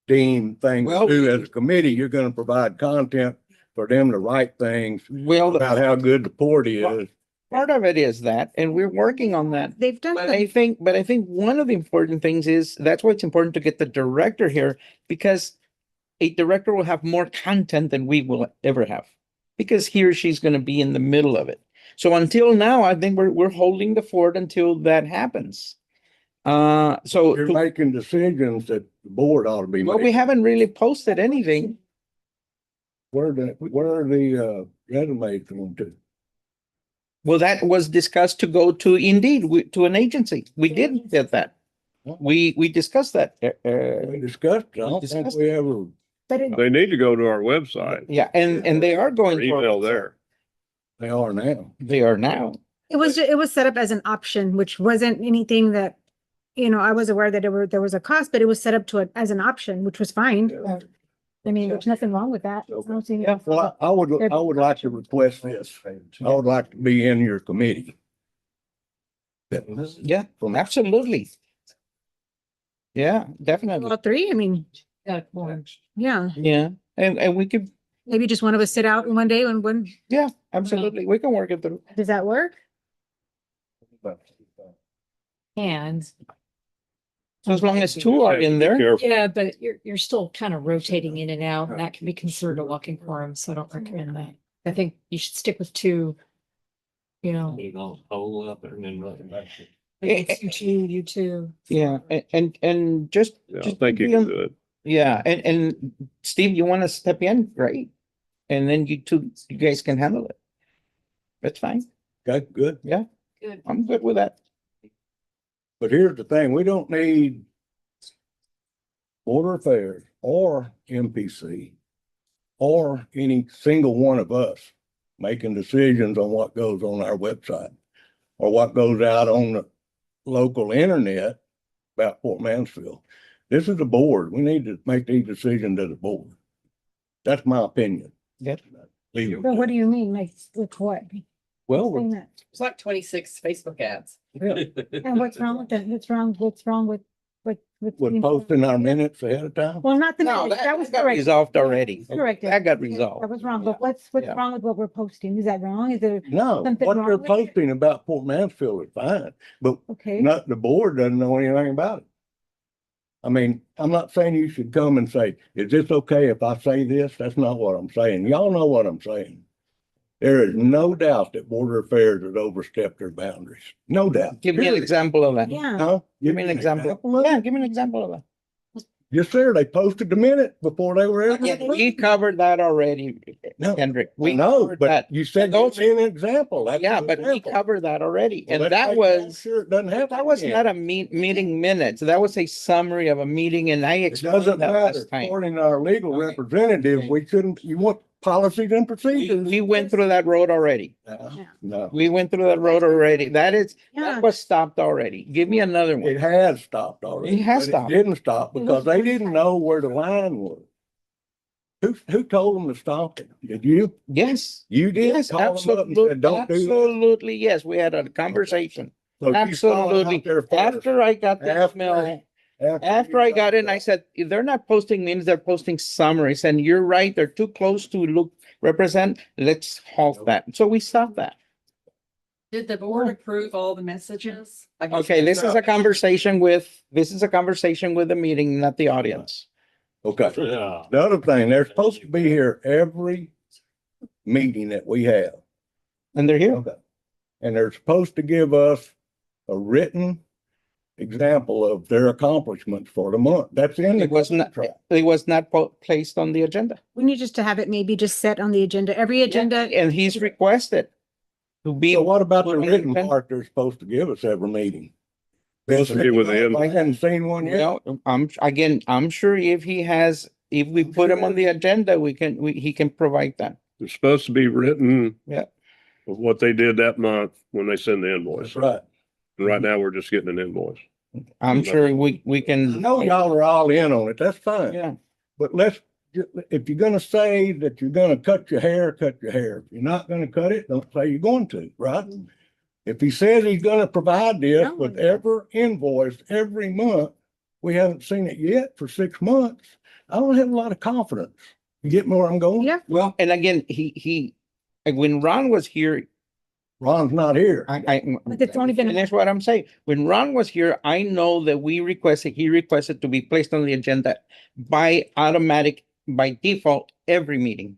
deemed thing to Well- do as a committee, you're gonna provide content for them to write things Well, about how good the port is. Part of it is that, and we're working on that. They've done, But I think one of the important things is, that's why it's important to get the director here, because a director will have more content than we will ever have. Because he or she's gonna be in the middle of it. So until now, I think we're holding the fort until that happens. So, You're making decisions that the board ought to be well, we making. haven't really posted anything. Where are the resumes going to? Well, that was discussed to go to Indeed, to an agency. We did get that. We discussed that. We discussed, I don't think discussed we ever. but it, They need to go to our website, Yeah, and they are going. or for- email there. They are now. They are now. it was set up as an option, which wasn't anything that, I was aware that there was a cost, but it was set up as an option, which was fine. I mean, there's nothing wrong with that. I don't see anything wrong. Well, I would like to request this. I would like to be in your committee. Yeah, absolutely. Yeah, definitely. All three, I mean, Got one. yeah, Yeah, and we could, maybe just one of us sit out one day and when, yeah, absolutely. We can work it through. does that work? And, So as long as two are in Be there. careful. yeah, but you're still kind of rotating in and out, and that can be considered a walking quorum, so I don't recommend that. I think you should stick with two. You know, hold up and then. It's you two. Yeah, and just. Yeah, I just think you be can on- do it. Yeah, and Steve, you want to step in? Great. And then you guys can handle it. That's fine. Okay, good. Yeah. Good. I'm good with that. But here's the thing, we don't need Border Affairs or MPC or any single one of us making decisions on what goes on our website or what goes out on the local internet about Fort Mansfield. This is the board. We need to make these decisions as a board. That's my opinion. Yeah. Leave it. So what do you mean, like, with what? Well, Saying we're- that. It's like 26 Facebook ads. And what's wrong with that? What's wrong with? we're posting our minutes ahead of time. Well, not the No, minutes, that was got correct. resolved already. Correct. That got resolved. That was wrong, but what's Yeah. wrong with what we're posting? Is that wrong? Is there, No, something what wrong they're with it? posting about Fort Mansfield is fine, but okay? not, the board doesn't know anything about it. I mean, I'm not saying you should come and say, is this okay if I say this? That's not what I'm saying. Y'all know what I'm saying. There is no doubt that Border Affairs has overstepped their boundaries. No doubt. Give me an Period. example of that. Yeah, Huh? Give me an example. of it? Yeah, give me an example of that. Yes, sir. They posted the minute before they were ever. We covered that already, No, Kendrick. I We know, covered but that. you said Those- give me an example. That's Yeah, an but we example. covered that already. Well, And let's that make damn was, sure it doesn't happen that was again. not a meeting minutes. That was a summary of a meeting and I It explained doesn't that matter. last time. According to our legal Okay. representative, Okay. we couldn't, you want policies and procedures. We went through that road already. No, We went through that road already. yeah. That was stopped already. Give me another one. it has stopped already. It has but stopped. It didn't stop It because was they one didn't time. know where the line was. Who told them to stop it? Did you? Yes. You did? Yes, Call them up and absolutely. said, don't do that. Absolutely, yes. We had a conversation. So you saw it out Absolutely. there first. After I got the After- email, After after you I got it, that. I said, if they're not posting minutes, they're posting summaries. And you're right, they're too close to represent. Let's halt that. So we stopped that. Did the board approve all the messages? Okay, this is a conversation with the meeting, not the audience. Okay. Yeah. The other thing, they're supposed to be here every meeting that we have. And they're here. Okay. And they're supposed to give us a written example of their accomplishments for the month. That's in the It was not, contract. it was not placed on the agenda. We need just to have it maybe just set on the agenda, every agenda. And he's requested to be. So what about the put on written agenda. part they're supposed to give us every meeting? Supposed to be with the I haven't seen one yet. Well, I'm sure if we put him on the agenda, he can provide that. It's supposed to be written. Yeah. Of what they did that month when they send the invoice. That's right. And right now, we're just getting an invoice. I'm sure we I can. know y'all are all in on it. That's fine. Yeah, But if you're gonna say that you're gonna cut your hair, cut your hair. If you're not gonna cut it, don't say you're going to, right? If he says he's gonna provide this No. with every invoice every month, we haven't seen it yet for 6 months. I don't have a lot of confidence. You get me where I'm going? Yeah, well, and again, when Ron was here, Ron's not here. But it's only been- Finish what I'm saying. When Ron was here, I know that he requested to be placed on the agenda by default, every meeting.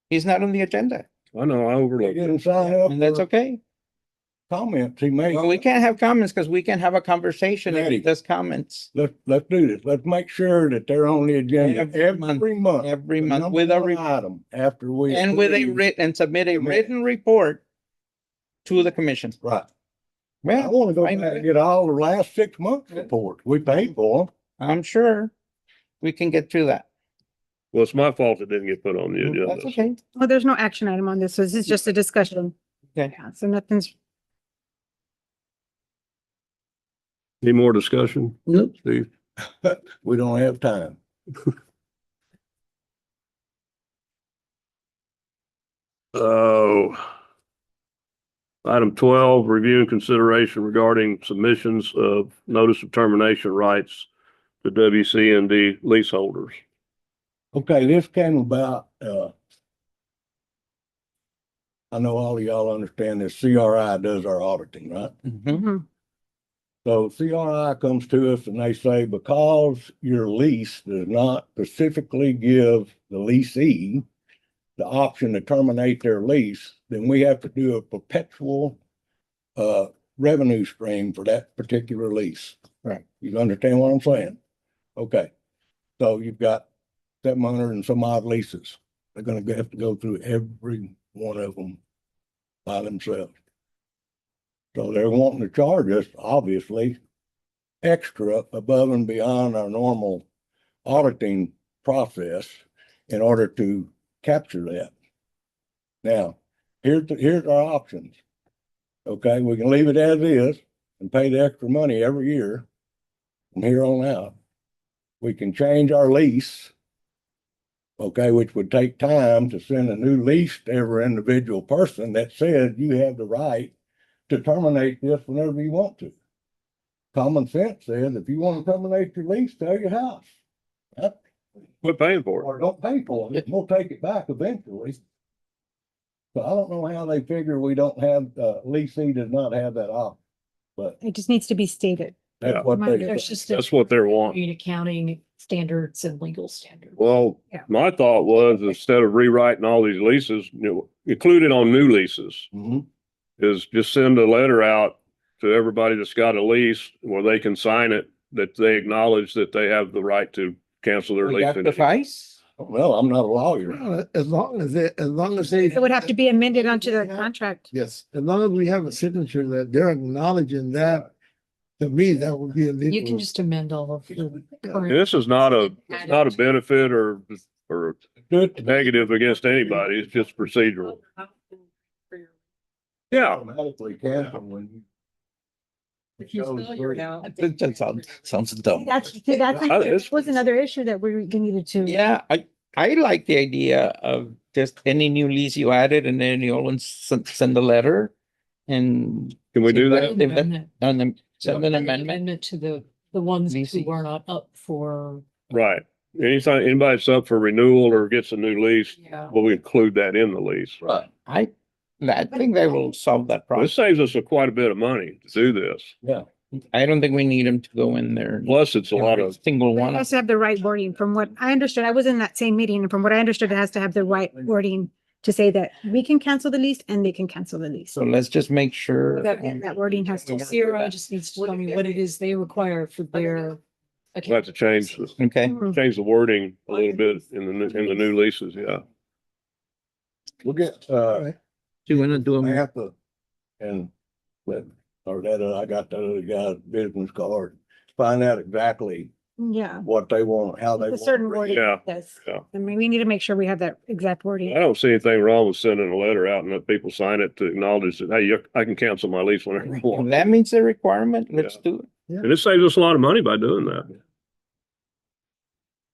He's not on the agenda, I know, I He overlooked it. didn't sign up and that's for okay. comments he made. Well, we can't have comments because we can have a conversation if Ready. he does comments Let's do this. Let's make sure that they're on the agenda Every month. every month. every The month number with a, one item after we. and with a approve. and submit a Submit. written report to the commission. Right. I Well, want to go fine. back and get all the last 6 months reports. We paid for them. I'm sure we can get through that. Well, it's my fault it didn't get put on the agenda. That's okay. Well, there's no action item on this, so this is just a discussion. Okay. Yeah, so nothing's, Any more discussion? Nope. Steve? We don't have time. Oh. Item 12, review and consideration regarding submissions of notice of termination rights to WCND leaseholders. Okay, this came about, I know all of y'all understand this. CRI does our auditing, right? Mhm. Mhm. So CRI comes to us and they say, because your lease does not specifically give the leasee the option to terminate their lease, then we have to do a perpetual revenue stream for that particular lease. Right. You understand what I'm saying? Okay. So you've got 700 and some odd leases. They're gonna have to go through every one of them by themselves. So they're wanting to charge us, obviously, extra above and beyond our normal auditing process in order to capture that. Now, here's our options. Okay, we can leave it as is and pay the extra money every year from here on out. We can change our lease, okay, which would take time to send a new lease to every individual person that says you have the right to terminate this whenever you want to. Common sense says if you want to terminate your lease, sell your house. Quit paying for it. Or don't pay for it, we'll take it back eventually. So I don't know how they figure we don't have, leasing does not have that option, but It just needs to be stated. Yeah. that's what they. There's just. That's what they're wanting. Accounting standards and legal standards. Well, Yeah. my thought was instead of rewriting all these leases, included on new leases, Mhm. is just send a letter out to everybody that's got a lease where they can sign it, that they acknowledge that they have the right to cancel their Would lease. that suffice? Well, I'm not a lawyer. As long as they. It would have to be amended onto the contract. Yes, as long as we have a signature that they're acknowledging that, to me, that would be a legal. You can just amend all of the And current. this is not a benefit or Good. negative against anybody. It's just procedural. Yeah. Automatically cancel when you. If you spell your out. That sounds dumb. It's- Was another issue that we needed to. Yeah, I like the idea of just any new lease you added and then you all send a letter and. Can we do that? Amendment. And then send an amendment. Amendment to the ones who Leasing. were not up for, Right. Anytime, anybody that's up for renewal or gets a new lease, yeah. we'll include that in the lease. Right. I think they will solve that Well, this problem. saves us quite a bit of money to do this. I don't think we need them to go in there. Plus, it's a lot of, Single But it one. has to have the right wording. From what I understood, I was in that same meeting, and from what I understood, it has to have the right wording to say that we can cancel the lease and they can cancel the lease. So let's just make sure. That wording has to. Sierra just needs to tell me what it is they require for their. we'll have to change Okay, the wording a little bit in the new leases, yeah. We'll get, do you wanna do I them? have to, and, or that, I got that other guy's business card, find out exactly Yeah, what they want, how they a want. certain it. wording. Yeah, Yes. yeah. I mean, we need to make sure we have that exact I wording. don't see anything wrong with sending a letter out and let people sign it to acknowledge that, hey, I can cancel my lease whenever I If want. that meets the requirement, let's do it. And it saves us a lot of money by doing that.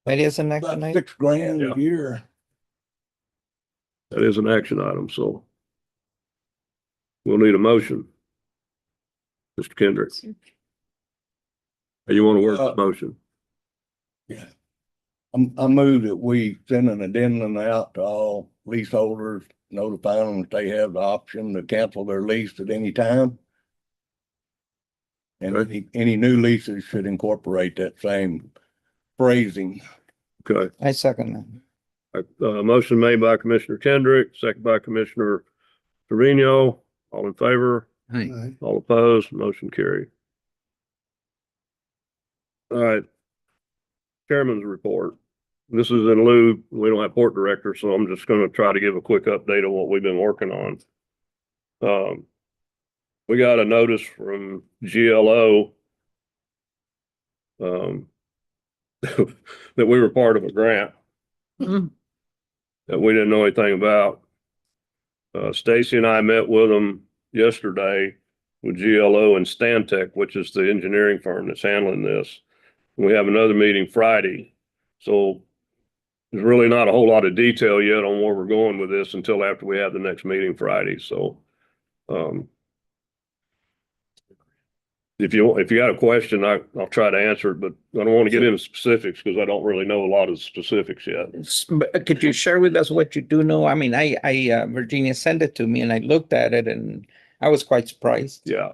That is an action About item. $6,000 Yeah. a year. That is an action item, so. We'll need a motion. Mr. Kendrick. Or you want to work the motion? Yeah. I move that we send an addendum out to all leaseholders, notifying them that they have the option to cancel their lease at any time. And any new leases should incorporate that same phrasing. Okay. I second that. Motion made by Commissioner Kendrick, second by Commissioner Trevino. All in favor? Aye. All opposed? Motion carried. All right. Chairman's report. This is in lieu, we don't have port director, so I'm just gonna try to give a quick update on what we've been working on. We got a notice from GLO that we were part of a grant Mhm. that we didn't know anything about. Stacy and I met with them yesterday with GLO and Stantec, which is the engineering firm that's handling this. We have another meeting Friday. So there's really not a whole lot of detail yet on where we're going with this until after we have the next meeting Friday. So, if you got a question, I'll try to answer it, but I don't want to get into specifics because I don't really know a lot of the specifics yet. But could you share with us what you do know? I mean, Virginia sent it to me and I looked at it and I was quite surprised. Yeah.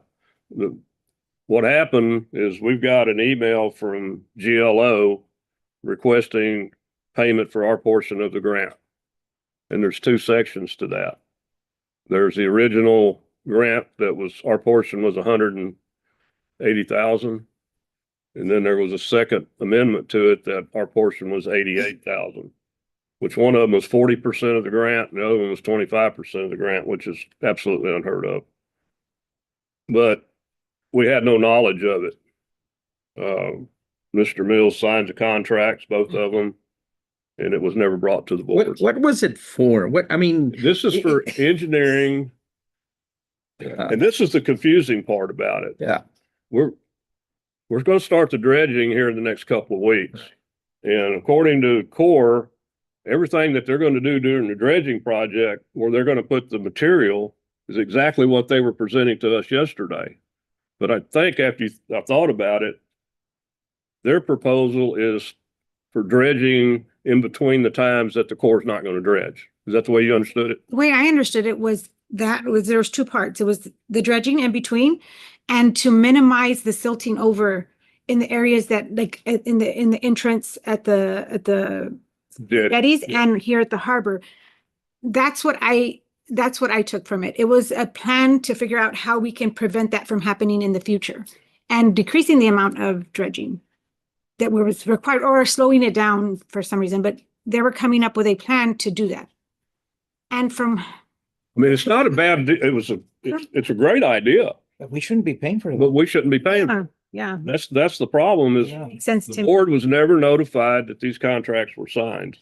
What happened is we've got an email from GLO requesting payment for our portion of the grant. And there's two sections to that. There's the original grant that was, our portion was 180,000. And then there was a second amendment to it that our portion was 88,000, which one of them was 40% of the grant and the other one was 25% of the grant, which is absolutely unheard of. But we had no knowledge of it. Mr. Mills signed the contracts, both of them, and it was never brought to the board. What was it for? What, I mean. This is for engineering. And this is the confusing part about it. Yeah. We're going to start the dredging here in the next couple of weeks. And according to Corps, everything that they're going to do during the dredging project, where they're going to put the material, is exactly what they were presenting to us yesterday. But I think after I thought about it, their proposal is for dredging in between the times that the Corps is not going to dredge. Is that the way you understood it? The way I understood it was there was two parts. It was the dredging in between and to minimize the silting over in the areas that like in the entrance at the jetties and here at the harbor. That's what I took from it. It was a plan to figure out how we can prevent that from happening in the future and decreasing the amount of dredging that was required or slowing it down for some reason, but they were coming up with a plan to do that. And from, I mean, it's not a bad, it's a great idea, But we shouldn't be paying for it. but we shouldn't be paying. for it. yeah, That's the problem is makes sense to the me. board was never notified that these contracts were signed.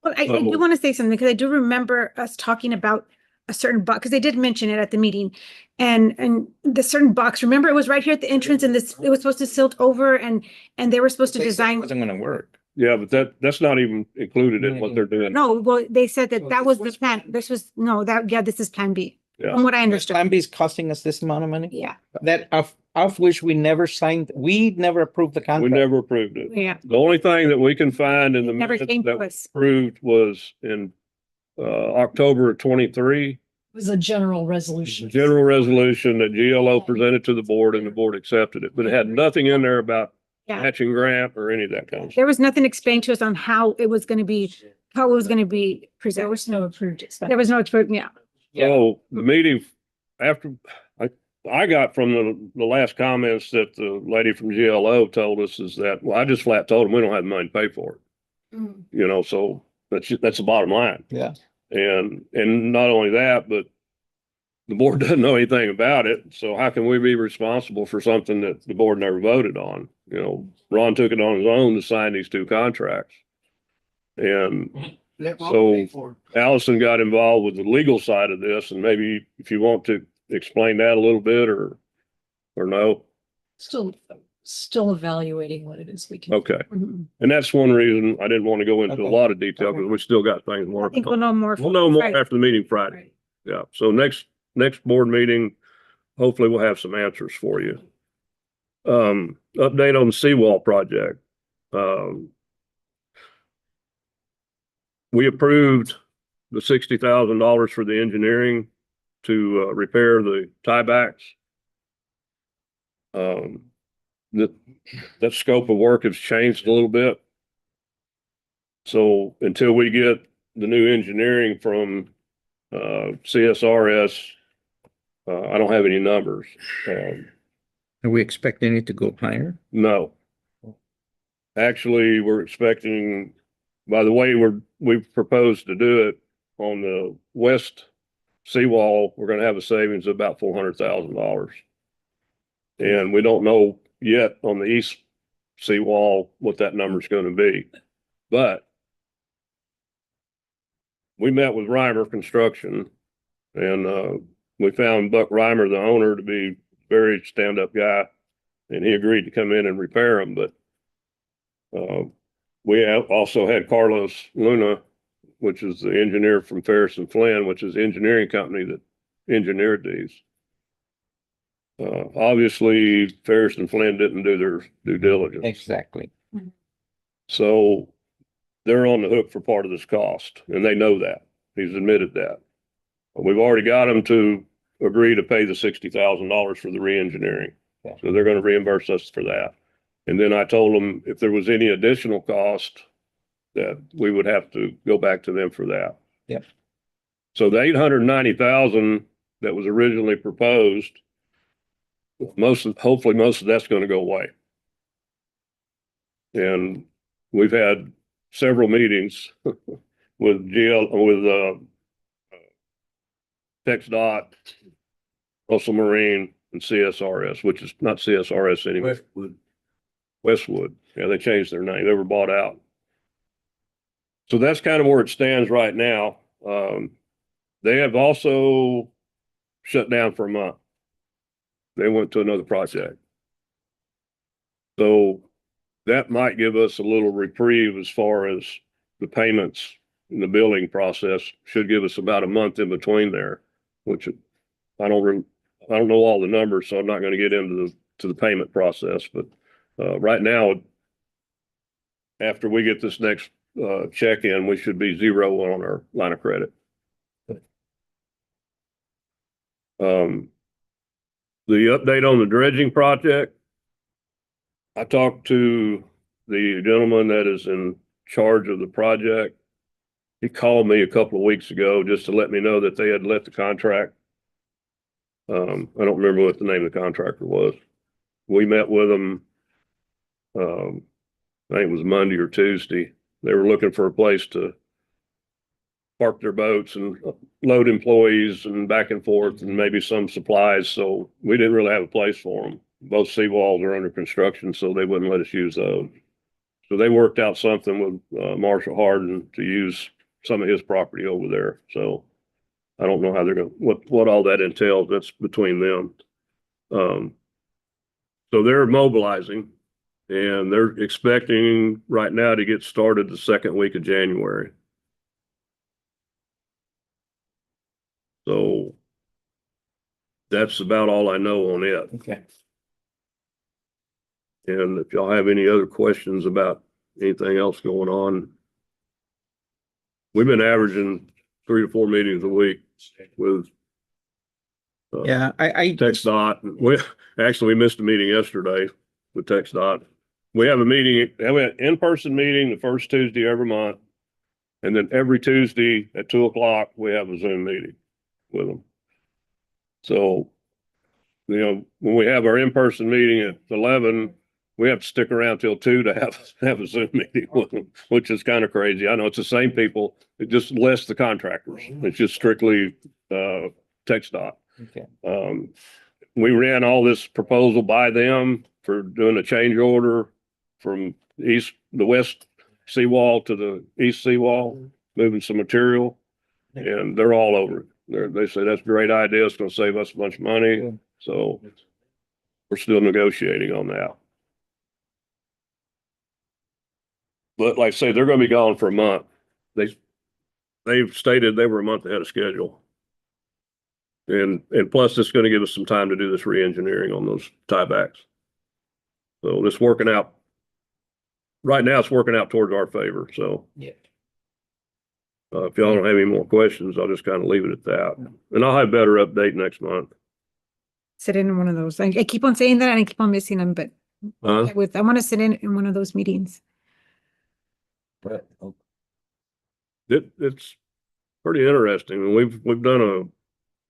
Well, I do want to say something because I do remember us talking about a certain box, because they did mention it at the meeting. And the certain box, remember it was right here at the entrance and this, it was supposed to silt over and they were supposed to They said it design. wasn't gonna work. Yeah, but that's not even included in what they're doing. No, well, they said that was the plan. This was, no, this is plan B, Yeah. from what I understood. Plan B is costing us this amount of money? Yeah, That of which we never signed, we never approved the We contract. never approved it. yeah. The only thing that we can find in the Never minutes came to that us. approved was in October of 23. It was a general resolution. General resolution that GLO presented to the board and the board accepted it, but it had nothing in there about Yeah. matching grant or any of that kind of stuff. There was nothing explained to us on how it was going to be There presented. was no approved expense. There was no, yeah. So the meeting after, I got from the last comments that the lady from GLO told us is that, well, I just flat told them we don't have the money to pay for it. Mm-hmm. You know, so that's the bottom line. Yeah. And not only that, but the board doesn't know anything about it. So how can we be responsible for something that the board never voted on? You know, Ron took it on his own to sign these two contracts. And so Allison got involved with the legal side of this, and maybe if you want to explain that a little bit or no. Still evaluating what it is we can. Okay. Mhm. And that's one reason I didn't want to go into a Okay. lot of detail because we still got things I working think we'll on. know more. We'll know more Friday. after the meeting Friday. Right. Yeah. So next board meeting, hopefully we'll have some answers for you. Update on the seawall project. we approved the $60,000 for the engineering to repair the tiebacks. That scope of work has changed a little bit. So until we get the new engineering from CSRS, I don't have any numbers. Are we expecting it to go higher? No. Actually, we're expecting, by the way, we've proposed to do it on the west seawall, we're gonna have a savings of about $400,000. And we don't know yet on the east seawall what that number's gonna be. But we met with Reimer Construction and we found Buck Reimer, the owner, to be a very stand-up guy. And he agreed to come in and repair them, but we also had Carlos Luna, which is the engineer from Ferris and Flynn, which is the engineering company that engineered these. Obviously, Ferris and Flynn didn't do their due diligence. Exactly. So they're on the hook for part of this cost, and they know that. He's admitted that. But we've already got them to agree to pay the $60,000 for the re-engineering. Yeah. So they're going to reimburse us for that. And then I told them if there was any additional cost that we would have to go back to them for that. Yep. So the 890,000 that was originally proposed, hopefully most of that's going to go away. And we've had several meetings with TxDOT, Russell Marine, and CSRS, which is not CSRS anymore. Westwood. Yeah, they changed their name. They were bought out. So that's kind of where it stands right now. They have also shut down for a month. They went to another project. So that might give us a little reprieve as far as the payments and the billing process. Should give us about a month in between there, which I don't know all the numbers, so I'm not going to get into the payment process. But right now, after we get this next check in, we should be zero on our line of credit. The update on the dredging project, I talked to the gentleman that is in charge of the project. He called me a couple of weeks ago just to let me know that they had let the contract. I don't remember what the name of the contractor was. We met with them, I think it was Monday or Tuesday. They were looking for a place to park their boats and load employees and back and forth and maybe some supplies. So we didn't really have a place for them. Both seawalls are under construction, so they wouldn't let us use those. So they worked out something with Marshall Harden to use some of his property over there. So I don't know how they're going to, what all that entails. That's between them. So they're mobilizing and they're expecting right now to get started the second week of January. So that's about all I know on it. Okay. And if y'all have any other questions about anything else going on, we've been averaging 3 to 4 meetings a week with Yeah, I TxDOT. We missed a meeting yesterday with TxDOT. We have an in-person meeting the first Tuesday every month. And then every Tuesday at 2:00, we have a Zoom meeting with them. So, when we have our in-person meeting at 11, we have to stick around till 2 to have a Zoom meeting with them, which is kind of crazy. I know it's the same people, it just less the contractors. It's just strictly TxDOT. okay. We ran all this proposal by them for doing a change order from the west seawall to the east seawall, moving some material, and they're all over it. They say that's a great idea. It's going to save us a bunch of money. Yeah. So we're still negotiating on that. But like I say, they're going to be gone for a month. They've stated they were a month ahead of schedule. And plus it's going to give us some time to do this re-engineering on those tiebacks. So this working out right now, it's working out towards our favor. So Yeah. If y'all don't have any more questions, I'll just kind of leave it at that. And I'll have a better update next month. Sit in one of those. I keep on saying that and I keep on missing them, but I want to sit in one of those meetings. But, It's pretty interesting. And we've done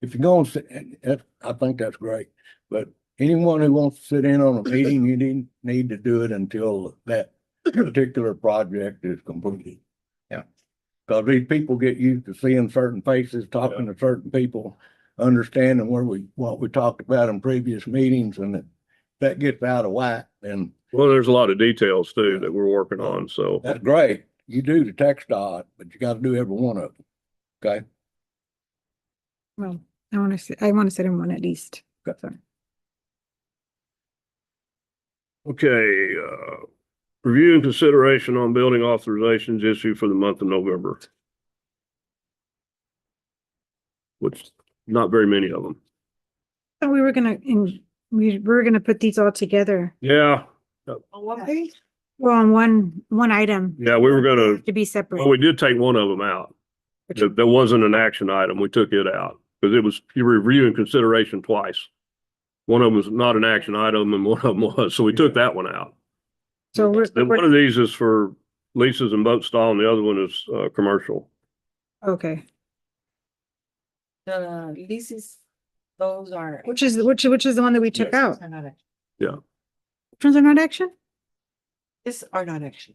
if you're going to sit, I think that's great, but anyone who wants to sit in on a meeting, you need to do it until that particular project is completed. Yeah. Cause these people get used to seeing certain faces, talking to certain people, understanding what we talked about in previous meetings, and that gets out of whack, then well, there's a lot of details too that we're working on. So that's great. You do the text dot, but you gotta do every one of them. Okay? Well, I want to sit in one at least. So, okay, review and consideration on building authorizations issued for the month of November. Which not very many of them. so we were gonna put these all together. Yeah, On one page? Well, on one item. yeah, we were gonna, To be separate. well, we did take one of them out. That wasn't an action item. We took it out because it was, you review and consideration twice. One of them was not an action item and one of them was, so we took that one out. So Then one of these is for leases and boat stall and the other one is, commercial. okay. The leases, those are. Which is the one that we took out? Are not action. Which ones are not action? This are not action.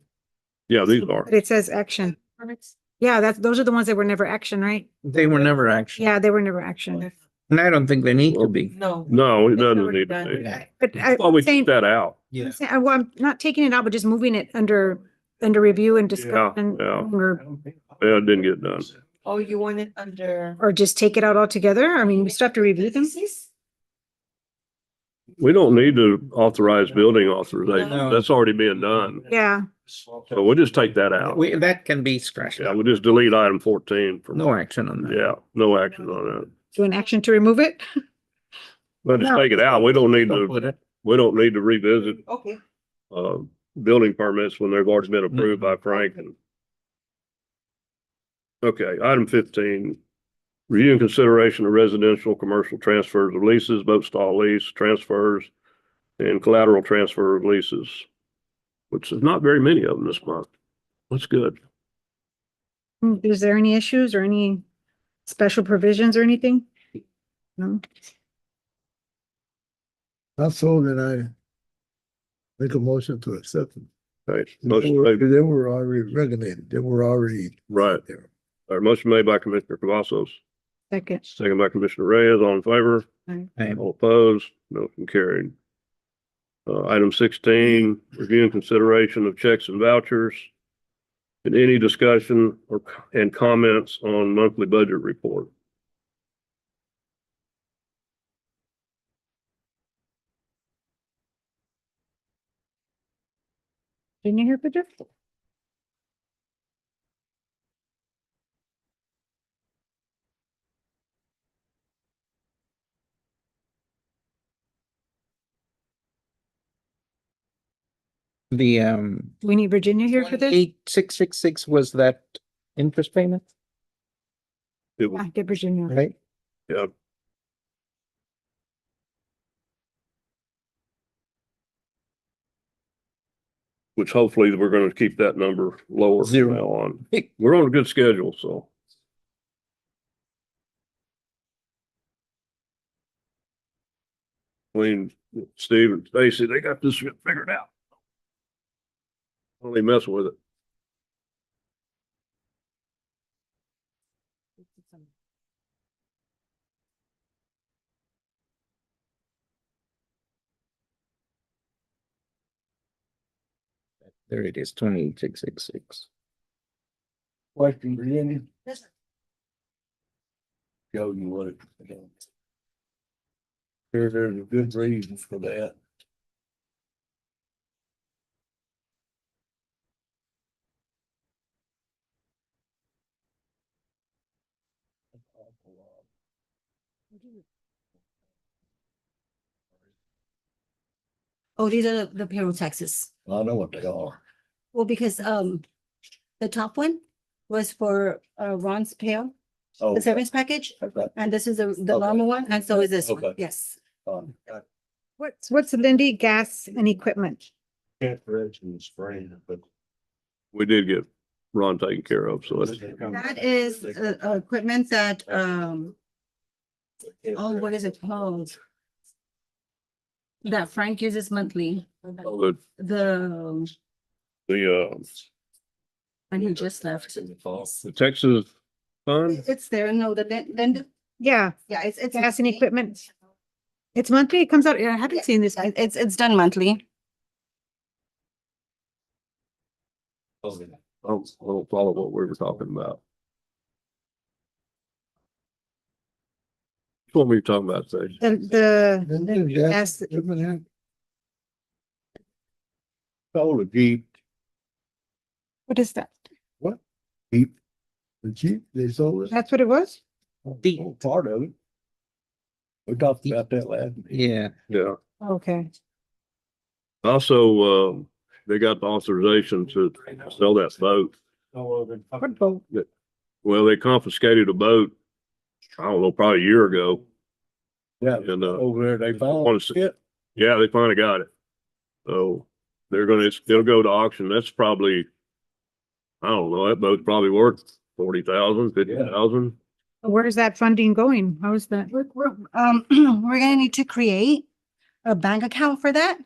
Yeah, these are. But it says action. Permits? Yeah, those are the ones that were never action, right? They were never action. Yeah, they were never action. And I don't think they need to be. No. No, it It's doesn't already need to done. be. But Well, we I'm saying, took that out. Yeah. well, I'm not taking it out, but just moving it under review and discussion. yeah. Or Yeah, it didn't get done. Oh, you want it under? or just take it out altogether? I mean, we still have to review them. We don't need to authorize building authorization. No. That's already being done. Yeah, So we'll just take that out. That can be scratched Yeah, out. we'll just delete item 14 from, No action on that. yeah, no action on that. do an action to remove it? Let's just No. take it out. We don't need Don't to, put it. we don't need to revisit, Okay. building permits when they've already been approved by Frank and. Okay, item 15. Review and consideration of residential, commercial transfers of leases, boat stall lease, transfers, and collateral transfer of leases. Which is not very many of them this month. That's good. Is there any issues or any special provisions or anything? No? That's all that I make a motion to accept them. Okay, They motion were made, they were already regulated. They were already right. there. Our motion made by Commissioner Cavazos, Second. second by Commissioner Reyes, all in favor? Aye. All opposed, motion carried. Item 16, review and consideration of checks and vouchers. And any discussion and comments on monthly budget report. Didn't you hear, Peter? The, Do we need Virginia here for this? 8666 was that interest payment, It was, Yeah, get Virginia. right? yeah. Which hopefully we're gonna keep that number lower from Zero. now on. We're on a good schedule, so. I mean, Steve and Stacy, they got this figured out. Only mess with it. There it is, 28666. Question, Virginia? Yes, sir. Show you what it. There's a good reason for that. Oh, these are the payroll taxes. I know what they are. Well, because, the top one was for Ron's pail, Oh, the service package, okay. and this is the Okay. normal one, and so is this one, Okay. yes. What's Lindy gas and equipment? Can't mention the spring, but. We did get Ron taken care of, so it's, That is equipment that oh, what is it called? That Frank uses monthly, the, the, the, and he just left. the Texas fund. It's there, no, then, Yeah, yeah, it's. gas and equipment. It's monthly, it comes out, I haven't seen this. It's done monthly. I don't follow what we were talking about. What were you talking about, Sage? The Yes. gas, Sold a Jeep. what is that? What? Jeep. The Jeep, they sold it? That's what it was? Jeep. Part of it. We talked about that last. Yeah. Yeah. Okay. Also, they got the authorization to sell that boat. What boat? Well, they confiscated a boat, I don't know, probably a year ago. Yeah, And, over there, they wanna found see- it. Yeah, they finally got it. So they're gonna, it'll go to auction. That's probably, I don't know, that boat's probably worth 40,000, 50,000. Where is that funding going? How is that? We're gonna need to create a bank account for that.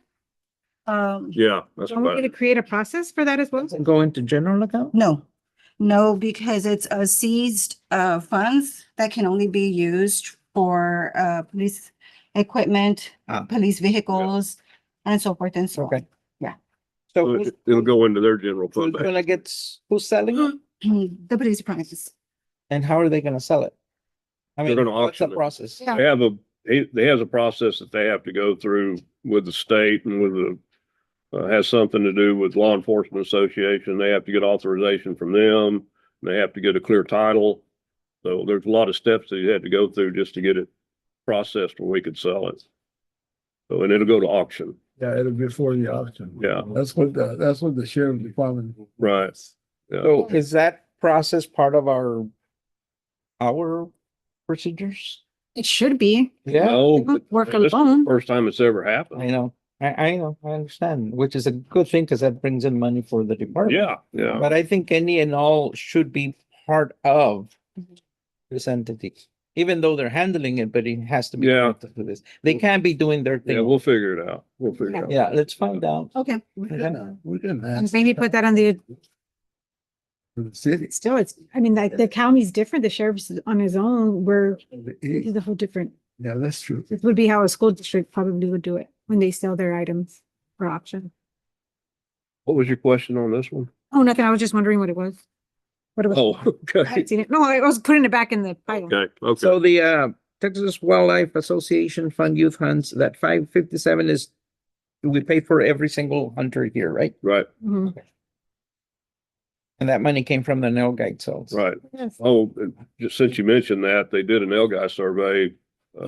Yeah, that's Are we about gonna it. create a process for that as well? Go into general account? No, because it's a seized funds that can only be used for police equipment, Ah. police vehicles, and so forth and so Okay. on. So So who's, it'll go into their general who's fund. gonna get, who's selling it? The police departments. And how are they gonna sell it? I They're mean, gonna what's the auction it. process? Yeah. They have they has a process that they have to go through with the state and with the, has something to do with law enforcement association. They have to get authorization from them. They have to get a clear title. So there's a lot of steps that you had to go through just to get it processed where we could sell it. So, and it'll go to auction. Yeah, it'll be for the auction. Yeah. That's what the sheriff department. Right. Yeah. So is that process part of our procedures? It should be. Yeah, No, They won't work this is the alone. first time it's ever I happened. know, I know, I understand, which is a good thing because that brings in money for the department. Yeah, yeah. But I think any and all should be part of this entity, even though they're handling it, but it has to be. Yeah. connected to this. They can't be doing their Yeah, thing. we'll figure it out. We'll figure it out. Yeah, let's find out. Okay. We can And ask maybe put that on the, for the city. still, it's, I mean, the county's different. The sheriff's on his own. We're, The this E. is a whole different. Yeah, that's true. This would be how a school district probably would do it when they sell their items for auction. What was your question on this one? Oh, nothing. I was just wondering what it was. What it was. Oh, I okay. hadn't seen it. No, I was putting it back in the pile. Okay, okay. So the Texas Wildlife Association Fund Youth Hunts, that 557 is, we pay for every single hunter here, right? Right, Mhm. And that money came from the nail guide sales. right. Yes. Oh, just since you mentioned that, they did an L guy survey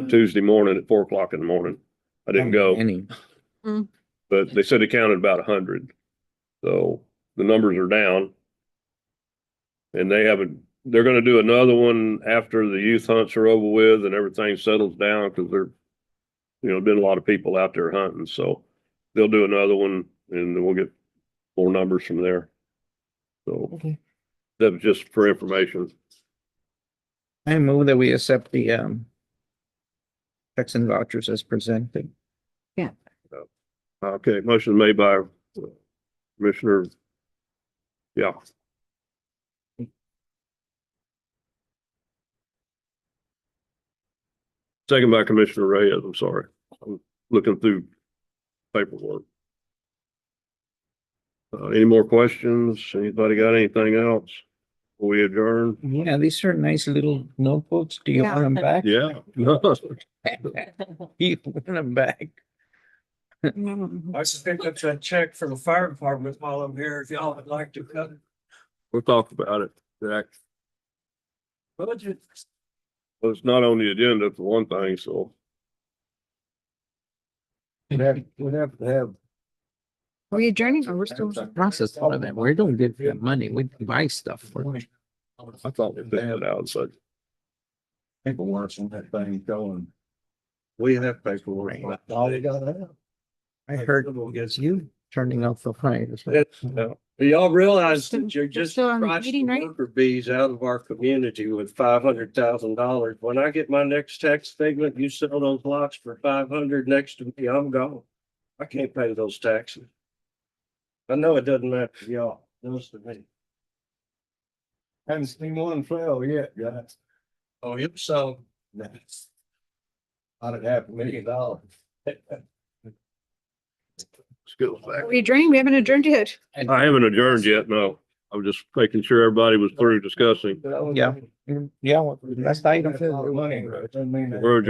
Tuesday morning at 4 o'clock in the morning. I didn't go, Any. but they said they counted about 100. So the numbers are down. And they haven't, they're gonna do another one after the youth hunts are over with and everything settles down because been a lot of people out there hunting, so they'll do another one and then we'll get more numbers from there. So Okay. that was just for information. I move that we accept the checks and vouchers as presented. Okay, motion made by Commissioner. Yeah. Second by Commissioner Reyes, I'm sorry. I'm looking through paperwork. Any more questions? Anybody got anything else? Before we adjourn? Yeah, these are nice little notebooks. Do you Yeah. want them back? Yeah. You want them back? Mhm. I just picked up that check from the fire department while I'm here, if y'all would like to cut it. We'll talk about it, Jack. Budget. Well, it's not on the agenda for one thing, so. We'd have to have. Are we adjourning or we're still? Process all of that. We don't get the money. We buy stuff for it. I thought we figured it out, but Paperwork on that thing showing. We have paperwork. That's all we gotta have. I heard it's you turning off the fire. Y'all realize Still- that you're they're just still on the pricing meeting, right? worker bees out of our community with $500,000. When I get my next tax statement, you sell those lots for 500 next to me, I'm gone. I can't pay those taxes. I know it doesn't matter to y'all, it does to me. Haven't seen one sell yet, guys. Oh, if so. That's about $500,000. let's go back. We adjourned, we haven't adjourned yet. I haven't adjourned yet, no. I was just making sure everybody was through discussing. Yeah, yeah, well, last item. Money, right? Doesn't mean that- We're adjourned.